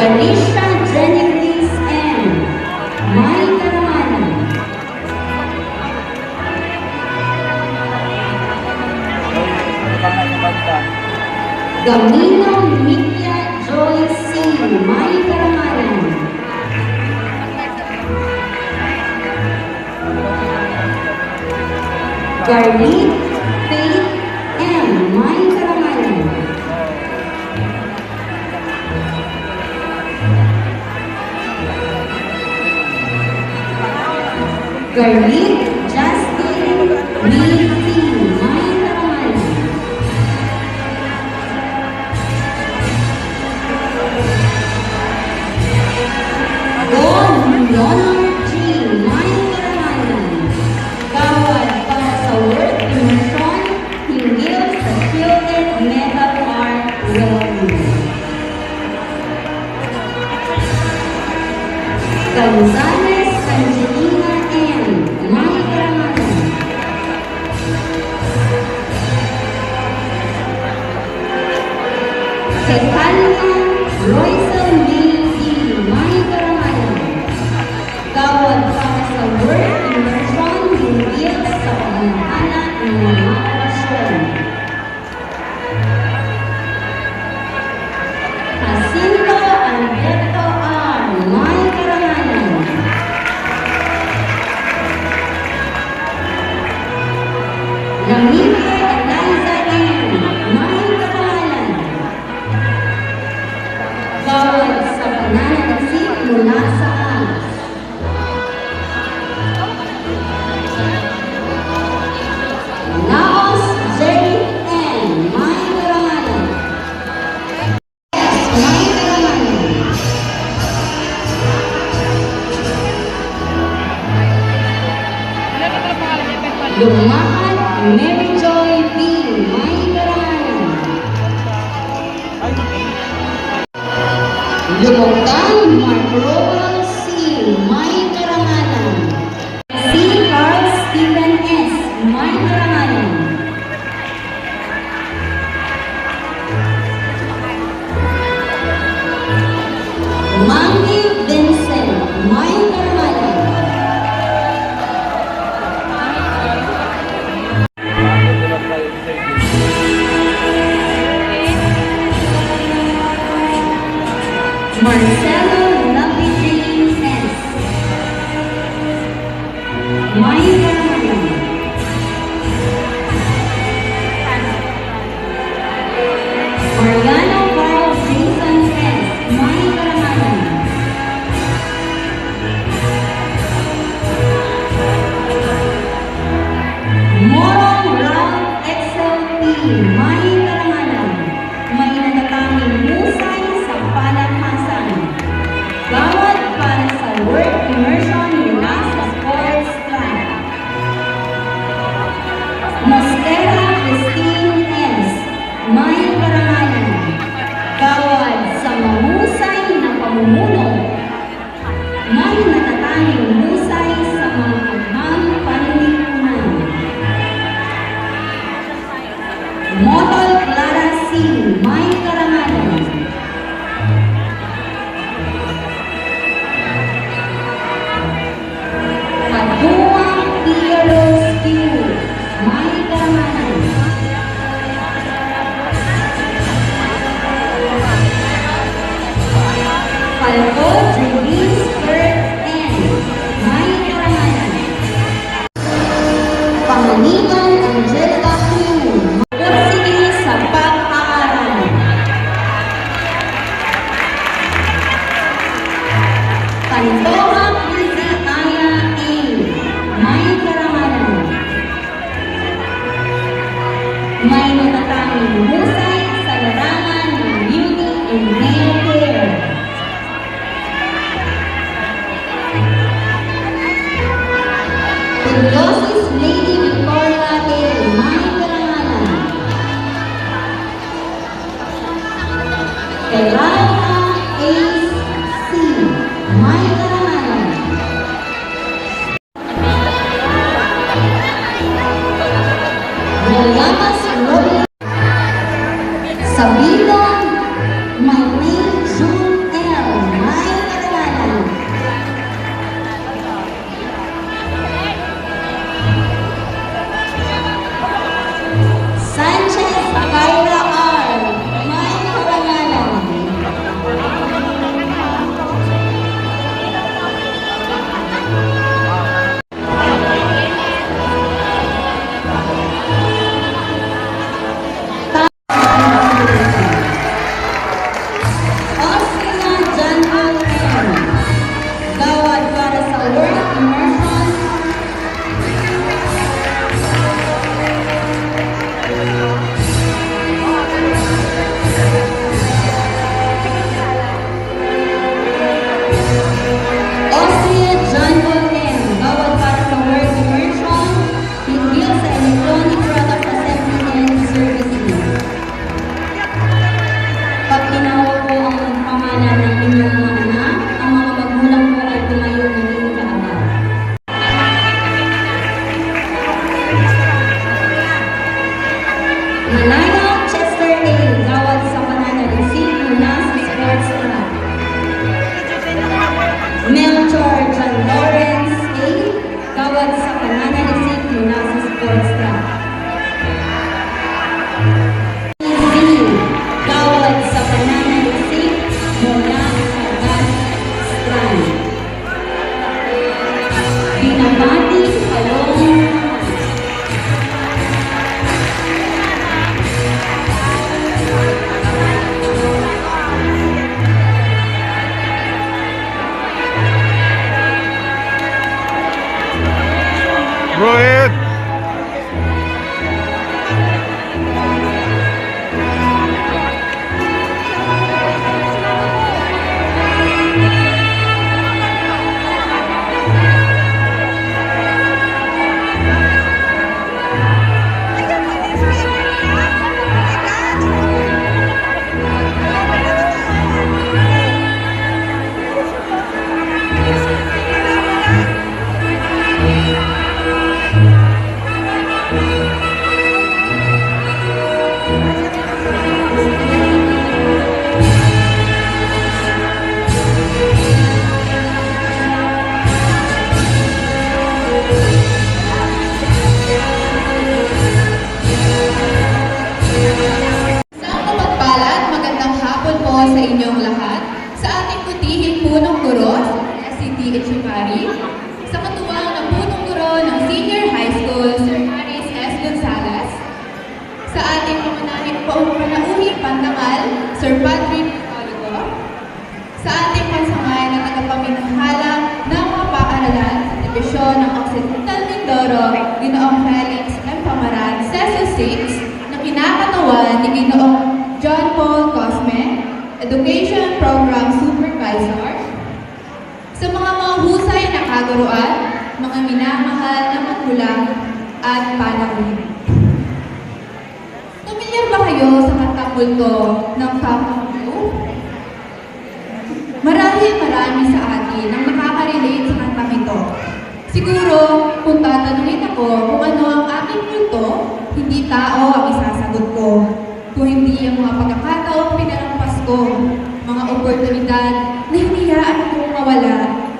Ganesha Jenny Grace M. May Karamanan. Gamino Mikya Joy C. May Karamanan. Garlit Faith M. May Karamanan. Garlit Justin Will C. May Karamanan. Don Leonard G. May Karamanan. Kawad para sa work immersion, hinggil sa Shielded Metal Art Wellness. Gonzales Angelina M. May Karamanan. Kekanya Roysel May D. May Karamanan. Kawad para sa work immersion, hinggil sa pamamahala ng mga operasyon. Jacinto Alberto R. May Karamanan. Lamige Eliza M. May Karamanan. Bawal sa pananalisip mula sa ALS. Laos Jerry N. May Karamanan. May Karamanan. Lumahan Mary Joy B. May Karamanan. Lumugtan Mark Rowan C. May Karamanan. C. Carl Stephen S. May Karamanan. Mangi Vincent May Karamanan. Marcelo Lovely James S. May Karamanan. Mariano Carl Jason S. May Karamanan. Morong Ralph XLP May Karamanan. May natataming musay sa palakpasan. Bawat para sa work immersion mula sa sports club. Mostera Christine S. May Karamanan. Bawat sa mahusay na pamumuno. May natatanging musay sa mga agham panlipunan. Model Clara C. May Karamanan. Padua Piero Q. May Karamanan. Falco Julius Kurt N. May Karamanan. Panganiban Angelica Q. Magsige sa pag-aaral. Pantoha Lizzy Aya A. May Karamanan. May natatanging husay sa larangan ng beauty and nail care. Tudlosis Lady Victoria A. May Karamanan. Kerala Ace C. May Karamanan. Williamas Roy. Sabilon Maylene June L. Ginoong Felix M. Pamaran, Seso 6, na kinakatawan ni Ginoong John Paul Cosme, Education Program Supervisor, sa mga mahusay na kagaruan, mga minamahal na magulang at panahon. Pamilyar ba kayo sa kantang multo ng Papa Mo? Marami sa atin ang nakaka-relate sa kantang ito. Siguro, kung tatanungin ako kung ano ang aking multo, hindi tao ang isasagot ko. Kung hindi ang mga pagkakataong pinalampas ko, mga oportunidad na hinihiyaan kong mawala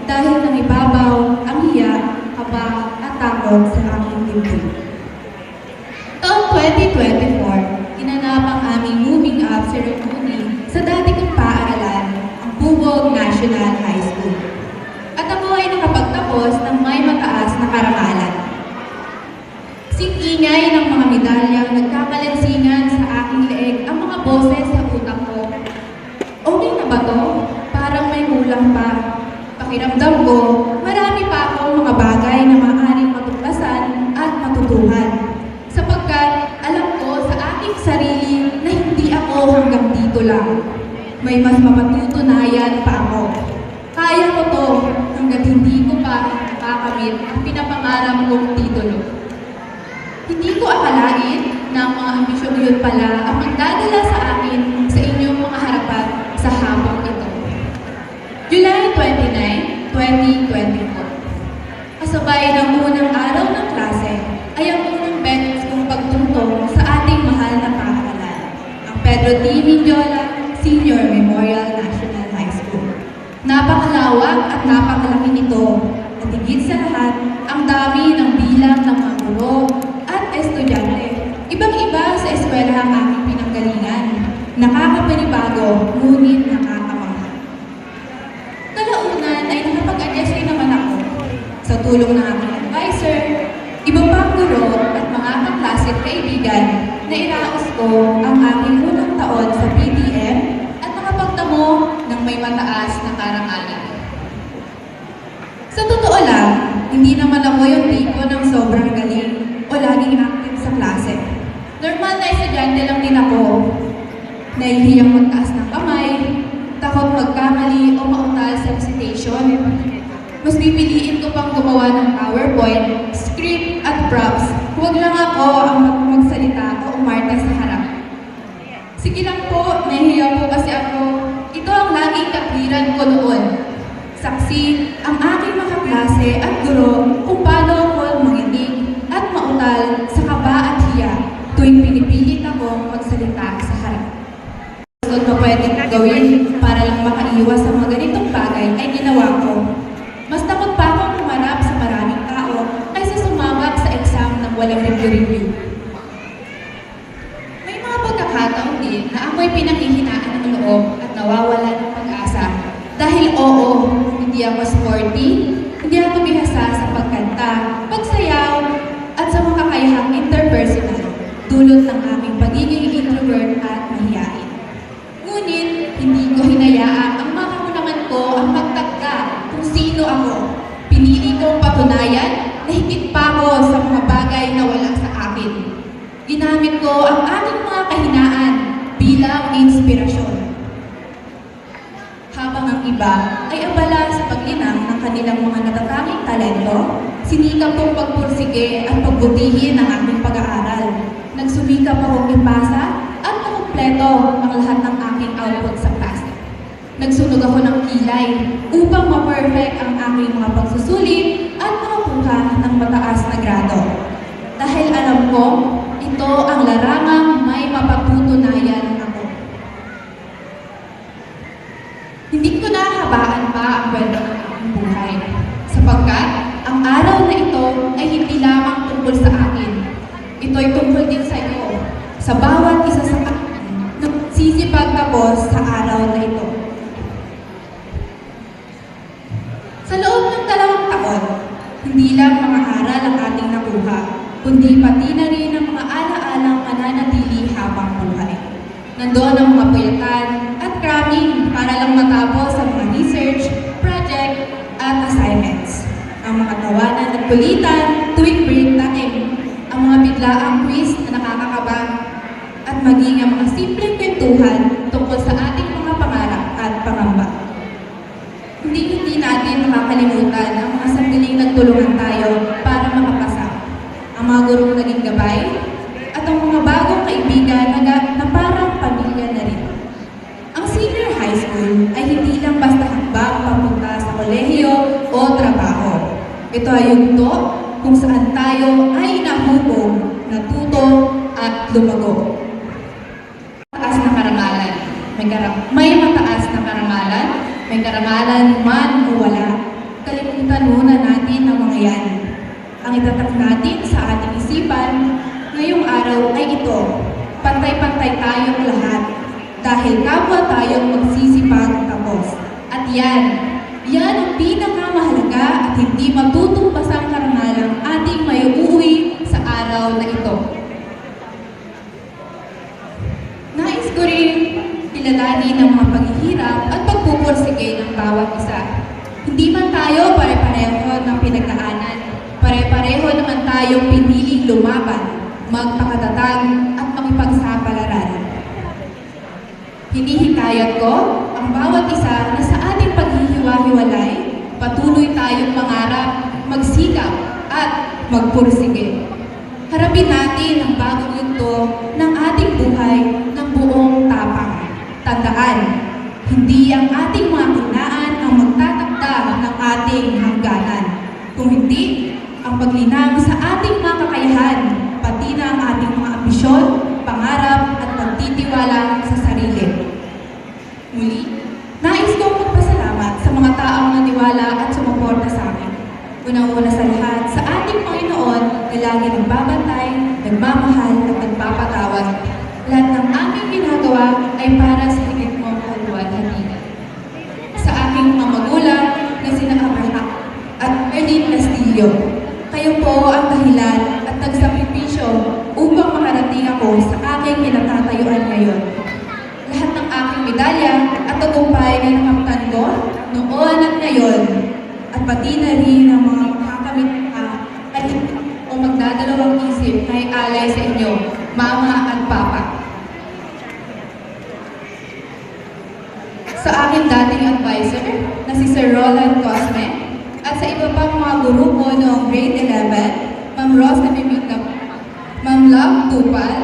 dahil nangibabaw ang hiya, kaba at takot sa aking dibdib. Taong 2024, ginanap ang aming moving up ceremony sa dati kong paaralan, ang Bubog National High School. At ako ay nakapagtapos ng may mataas na karangalan. Sing-ingay ng mga medalyang nagkakalansingan sa aking leeg ang mga boses sa utak ko. Okay na ba to? Parang may kulang pa. Pakiramdam ko, marami pa akong mga bagay na maaaring matuklasan at matutuhan. Sapagkat alam ko sa aking sarili na hindi ako hanggang dito lang. May mas mapatutunayan pa ako. Kaya ko to hanggat hindi ko pa makakamit ang pinapangarap kong titulo. Hindi ko akalain na ang mga ambisyong yun pala ang magdadala sa akin sa inyong mga harapan sa habang ito. July 29, 2024. Kasabay ng unang araw ng klase ay ang unang beses kong pagtungtong sa ating mahal na paaralan, ang Pedro T. Mindiola Senior Memorial National High School. Napakalawak at napakalaki nito at higit sa lahat, ang dami ng bilang ng mga guro at estudyante. Ibang-iba sa eskwelahang aking pinanggalingan. Nakakapanibago, ngunit nakakamangha. Kalaunan ay nakapag-address rin naman ako sa tulong ng aking advisor, iba pang guro at mga kaklase at kaibigan na iraos ko ang aking unang taon sa PTM at nakapagtamo ng may mataas na karangalan. Sa totoo lang, hindi naman ako yung tipo ng sobrang galing o laging active sa klase. Normal na estudyante lang din ako. Nahihiyang magtaas ng kamay, takot magkamali o mautal sa recitation. Mas pipiliin ko pang gumawa ng PowerPoint, script at props. Huwag lang ako ang magsalita o umarta sa harap. Sige lang po, nahihiya po kasi ako. Ito ang laging katwiran ko noon. Saksi ang aking mga klase at guro kung paano ako manginig at mautal sa kaba at hiya tuwing pinipilit akong magsalita sa harap. Gusto ko pwedeng gawin para lang makaiwas sa mga ganitong bagay ay ginawa ko. Mas takot pa akong humarap sa maraming tao kaysa sumabak sa exam ng walang review. May mga pagkakataon din na ako'y pinanghihinaan ng loob at nawawala ng pag-asa. Dahil oo, hindi ako sporty, hindi ako bihasa sa pagkanta, pagsayaw, at sa mga kakayahang interpersonal, dulot ng aming pagiging introvert at mahiyain. Ngunit, hindi ko hinayaan ang mga kakulangan ko ang magtagda kung sino ako. Pinili kong patunayan na higit pa ako sa mga bagay na wala sa akin. Ginamit ko ang aking mga kahinaan bilang inspirasyon. Habang ang iba ay abala sa paglinang ng kanilang mga natatanging talento, sinikap kong pagpursige at pagbutihin ang aking pag-aaral. Nagsumikap akong ipasa at makumpleto ang lahat ng aking output sa klase. Nagsunog ako ng kilay upang ma-perfect ang aking mga pagsusulit at makakuha ng mataas na grado. Dahil alam ko, ito ang larangang may mapatutunayan ako. Hindi ko nahabaan pa ang kwento ng aking buhay, sapagkat ang araw na ito ay hindi lamang tungkol sa akin. Ito ay tungkol din sa iyo, sa bawat isa sa akin na sisipag tapos sa araw na ito. Sa loob ng 2 taon, hindi lang mga aral ang ating nakuha, kundi pati na rin ang mga ala-alang mananatili habang buhay. Nandoon ang mga puyatan at cramming para lang matapos ang mga research, project, at assignments. Ang mga tawanan at kulitan tuwing break time biglaang quiz na nakakakaba, at maging ang mga simpleng kwentuhan tungkol sa ating mga pangarap at pangamba. Hindi natin makakalimutan ang mga sandaling nagtulungan tayo para makapasa, ang mga gurong naging gabay, at ang mga bagong kaibigan na parang pamilya na rin. Ang senior high school ay hindi lang basta hakbang papunta sa kolehiyo o trabaho. Ito ay yugto kung saan tayo ay nahubog, natuto at lumago. Mataas na karangalan. May mataas na karangalan, may karangalan man o wala. Kalimutan muna natin ang mga yan. Ang itatak natin sa ating isipan ngayong araw ay ito. Pantay-pantay tayong lahat dahil kapwa tayong magsisipag tapos. At yan ang pinakamahalaga at hindi matutumpasang karangalang ating may uuwi sa araw na ito. Nais ko rin kilalanin ang mga paghihirap at pagpupursige ng bawat isa. Hindi man tayo pare-pareho ng pinagdaanan, pare-pareho naman tayong piniling lumaban, magpakatatag at makipagsapalaran. Hinihikayat ko ang bawat isa na sa ating paghihiwa-hiwalay, patuloy tayong mangarap, magsikap at magpursige. Harapin natin ang bagong yugto ng ating buhay ng buong tapang. Tandaan, hindi ang ating mga kinaan ang magtatakda ng ating hangganan. Kung hindi, ang paglinang sa ating mga kakayahan, pati na ang ating mga ambisyon, pangarap at pagtitiwala sa sarili. Muli, nais kong magpasalamat sa mga taong naniwala at sumuporta sa akin. Unang-una sa lahat, sa ating Panginoon na lagi nagbabantay, nagmamahal at nagpapatawad. Lahat ng aming ginagawa ay para sa higit mong kaluwalhatian. Sa aking mga magulang na sina Abraham at Erlene Castillo, kayo po ang dahilan at nagsakripisyo upang makarating ako sa aking kinatatayuan ngayon. Lahat ng aking medalya at tagumpay na nakamtan ko noon at ngayon, at pati na rin ang mga makakamit at o magdadalawang isip na alay sa inyo, Mama at Papa. Sa aking dating advisor na si Sir Roland Cosme at sa iba pang mga guru ko noong grade 11, Ma'am Ross Namimita, Ma'am Love Tupal,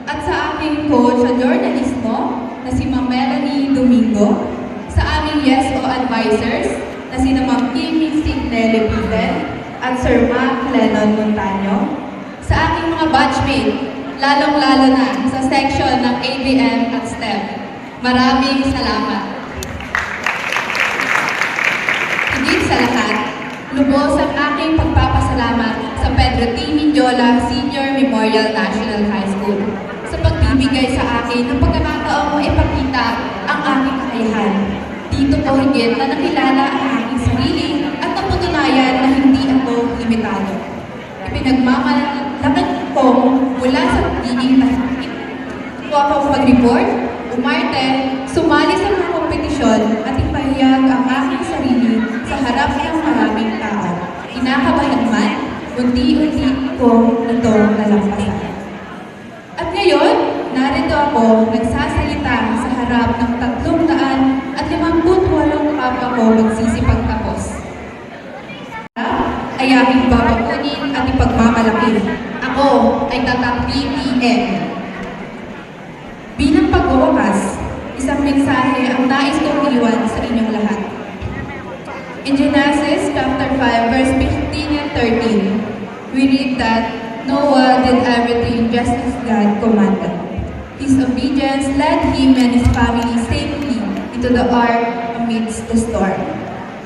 at sa aking coach sa journalismo na si Ma'am Melanie Domingo, sa aming YesO advisors na si Ma'am Kimi Signele Piden at Sir Mac Lennon Montaño, sa aking mga batchmate, lalong-lalo na sa section ng ABM at STEM. Maraming salamat. Higit sa lahat, lubos ang aking pagpapasalamat sa Pedro T. Mindiola Senior Memorial National High School sa pagbibigay sa akin ng pagkakataong maipakita ang aking kakayahan. Dito ko higit na nakilala ang aking sarili at napatunayan na hindi ako limitado. Ipinagmamalakad ko mula sa pagiging tahimik. Kuha ko mag-report, umarte, sumali sa mga kompetisyon at ipahayag ang aking sarili sa harap ng maraming tao. Kinakabahan man, unti-unti ko ito nalampasan. At ngayon, narito ako nagsasalita sa harap ng 358 kapwa ko magsisipagtapos. Ay aking babakunin at ipagmamalaki. Ako ay tatak BTN. Bilang pagwawakas, isang mensahe ang nais kong iwan sa inyong lahat. In Genesis chapter 5, verse 15 and 13, we read that Noah did everything just as God commanded. His obedience led him and his family safely into the ark amidst the storm.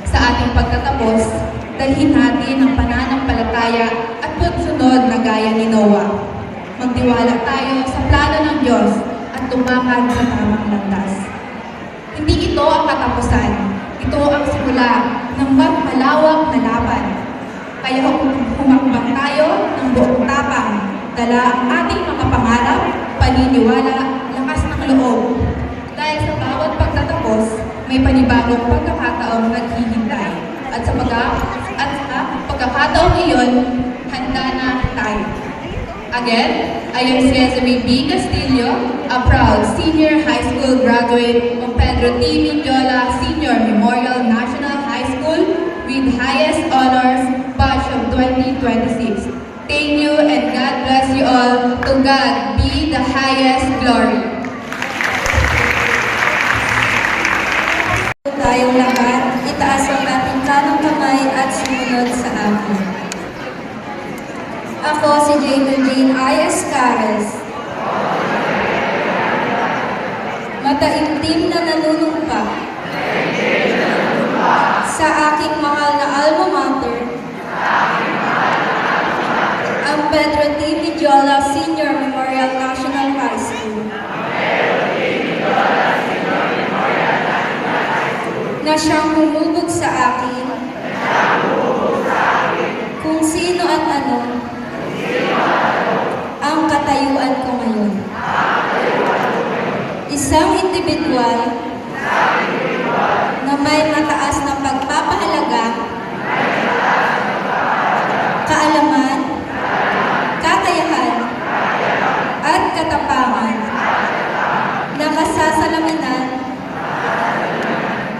Sa ating pagtatapos, dalhin natin ang pananampalataya at pagsunod na gaya ni Noah. Magtiwala tayo sa plano ng Diyos at tumakad sa tamang landas. Hindi ito ang katapusan. Ito ang simula ng malawak na laban. Kaya humakbang tayo ng buong tapang, dala ang ating mga pangarap, paniniwala, lakas ng loob. Dahil sa bawat pagtatapos, may panibagong pagkakataong naghihintay. At sa pagkakataong iyon, handa na tayo. Again, I am Cesame B. Castillo, a proud senior high school graduate of Pedro T. Mindiola Senior Memorial National High School with highest honors batch of 2026. Thank you and God bless you all. To God be the highest glory. Tayong lahat, itaas ang ating kanang kamay at sumunod sa akin. Ako si Jane I.S. Cares. Mataimtim na nanunumpa sa aking mahal na alma mater, ang Pedro T. Mindiola Senior Memorial National High School. Na siyang humubog sa akin kung sino at ano ang katayuan ko ngayon. Isang indibidwal na may mataas na pagpapahalaga, kaalaman, kakayahan, at katapangan na kasasalaminan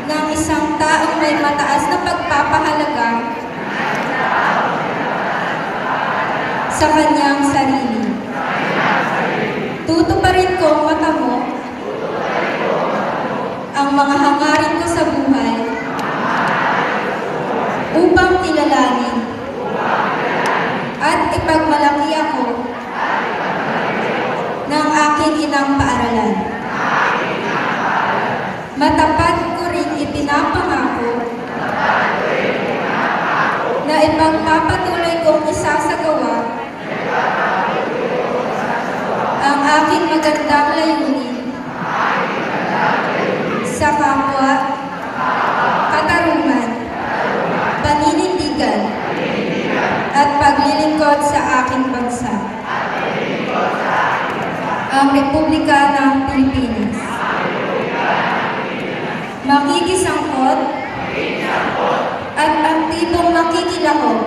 ng isang taong may mataas na pagpapahalaga sa kanyang sarili. Tutuparin ko mata mo ang mga hangarin ko sa buhay upang kilalanin at ipagmalaki ako ng aking inang paaralan. Matapat ko rin ipinapangako na ipagpapatuloy kong isasagawa ang aking magandang layunin sa kapwa, katarungan, paninindigan, at paglilingkod sa aking bansa, ang Republika ng Pilipinas. Makikisangkot at aktibong makikilahok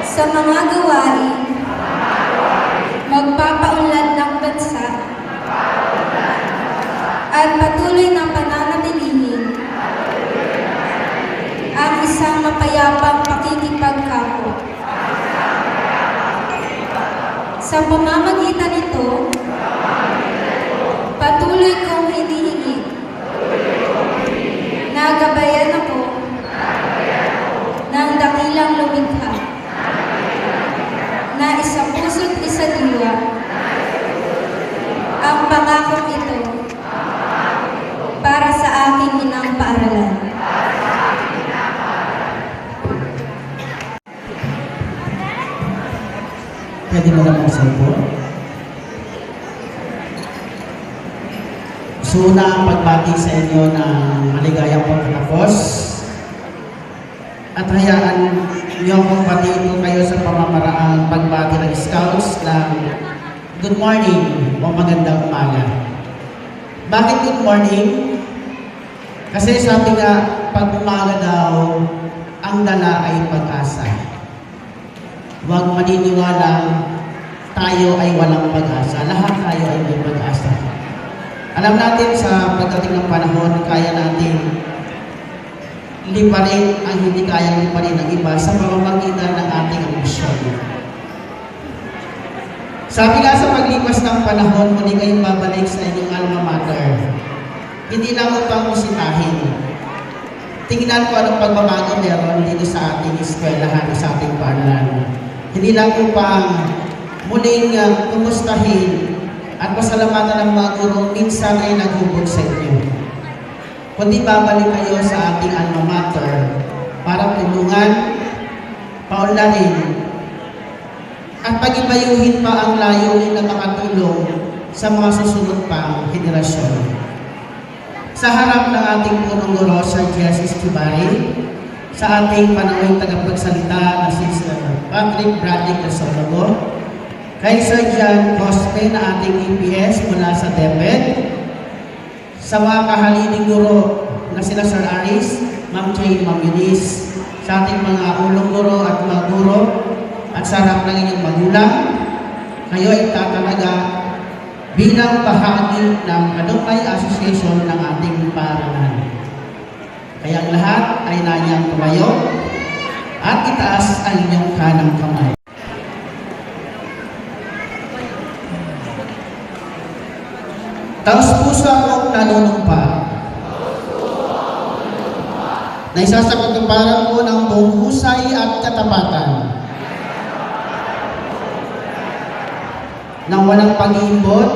sa mga gawain magpapaunlad ng bansa at patuloy na pananatilihin ang isang mapayapang pakikipagkapwa. Sa pamamagitan nito, patuloy kong hinihingi na gabayan ako ng dakilang lumikha na isa puso't isa diwa ang pangakong ito para sa aking inang paaralan. Pwede mo naman sa po. So, una ang pagbati sa inyo ng maligayang pagkatapos. At hayaan niyo akong batiin kayo sa pamamaraang pagbati ng Scouts ng good morning o magandang umaga. Bakit good morning? Kasi sabi nga, pag umaga daw, ang dala ay pag-asa. Huwag maniniwala tayo ay walang pag-asa. Lahat tayo ay may pag-asa. Alam natin sa pagdating ng panahon, kaya natin liparin ang hindi kayang liparin ng iba sa pamamagitan ng ating ambisyon. Sabi nga sa paglipas ng panahon, muli kayong babalik sa inyong alma mater. Hindi lang upang musitahin. Tingnan ko anong pagbabago meron dito sa ating eskwelahan, sa ating paaralan. Hindi lang upang muling kumustahin at pasalamatan ng mga guro minsan ay naghubog sa inyo. Kundi babalik kayo sa ating alma mater para tulungan, paunlarin, at pag-ibayuhin pa ang layunin na makatulong sa mga susunod pang henerasyon. Sa harap ng ating punong guro, Sir Jesse Esquivari, sa ating panawing tagapagsalita na si Sir Patrick Bradley Casologo, kay Sir John Cospe na ating EPS mula sa DepEd, sa mga kahalining guro na sila Sir Aris, Ma'am Jane, Ma'am Eunice, sa ating mga ulong guro at mga guro, at sa harap ng inyong magulang, kayo ay tatalaga bilang bahagi ng Alumni Association ng ating paaralan. Kaya ang lahat ay nanyang tumayo at itaas ang inyong kanang kamay. Taos puso akong nanunumpa na isasakatuparan ko ng buong husay at katapatan nang walang pag-iimbot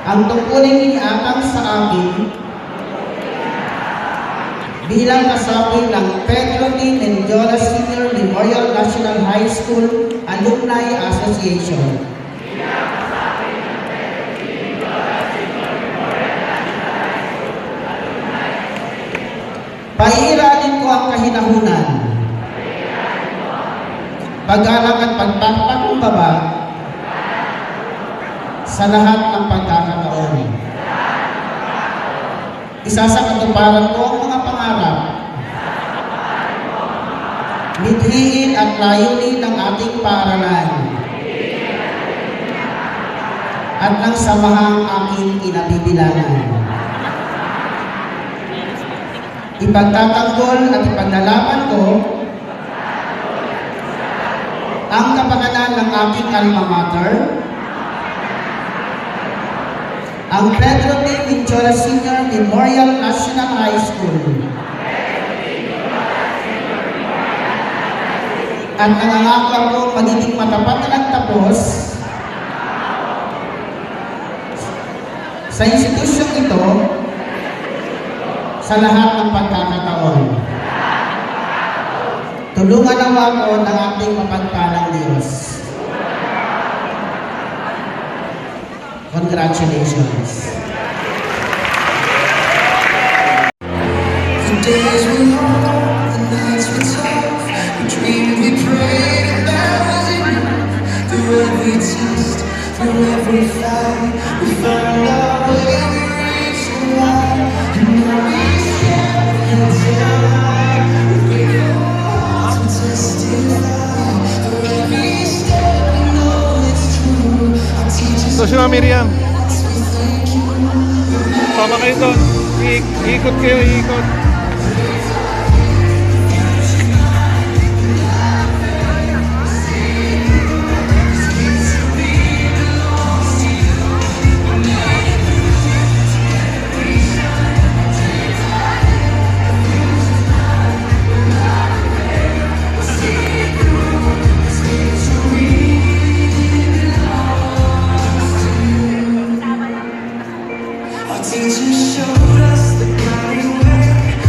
ang tungkulin iniatang sa akin bilang kasapi ng Pedro T. Mendiola Senior Memorial National High School Alumni Association. Paiiralin ko ang kahinahunan, pag-alak at pagpapakumbaba sa lahat ng pagkakataon. Isasakatuparan ko ang mga pangarap, mithiin at layunin ng ating paaralan at ng samahang aking kinabibilangan. Ipagtatanggol at ipaglalaban ko ang kapakanan ng aking alma mater, ang Pedro T. Mendiola Senior Memorial National High School, at nangangako ako magiging matapat na nagtapos sa institusyong ito sa lahat ng pagkakataon. Tulungan nawa ako ng ating mapagpalang Diyos. Congratulations. The days were long, the nights were tough. We dreamed, we prayed, and that was enough. Through every test, through every fight, we found our way, we reached the light. And now we stand and tell light. With grateful hearts we testify. For every step we know it's true. Our teachers So, si Ma'am Miriam, sama kayo doon. Ikot kayo, ikot. Our teachers showed us the mighty way.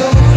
show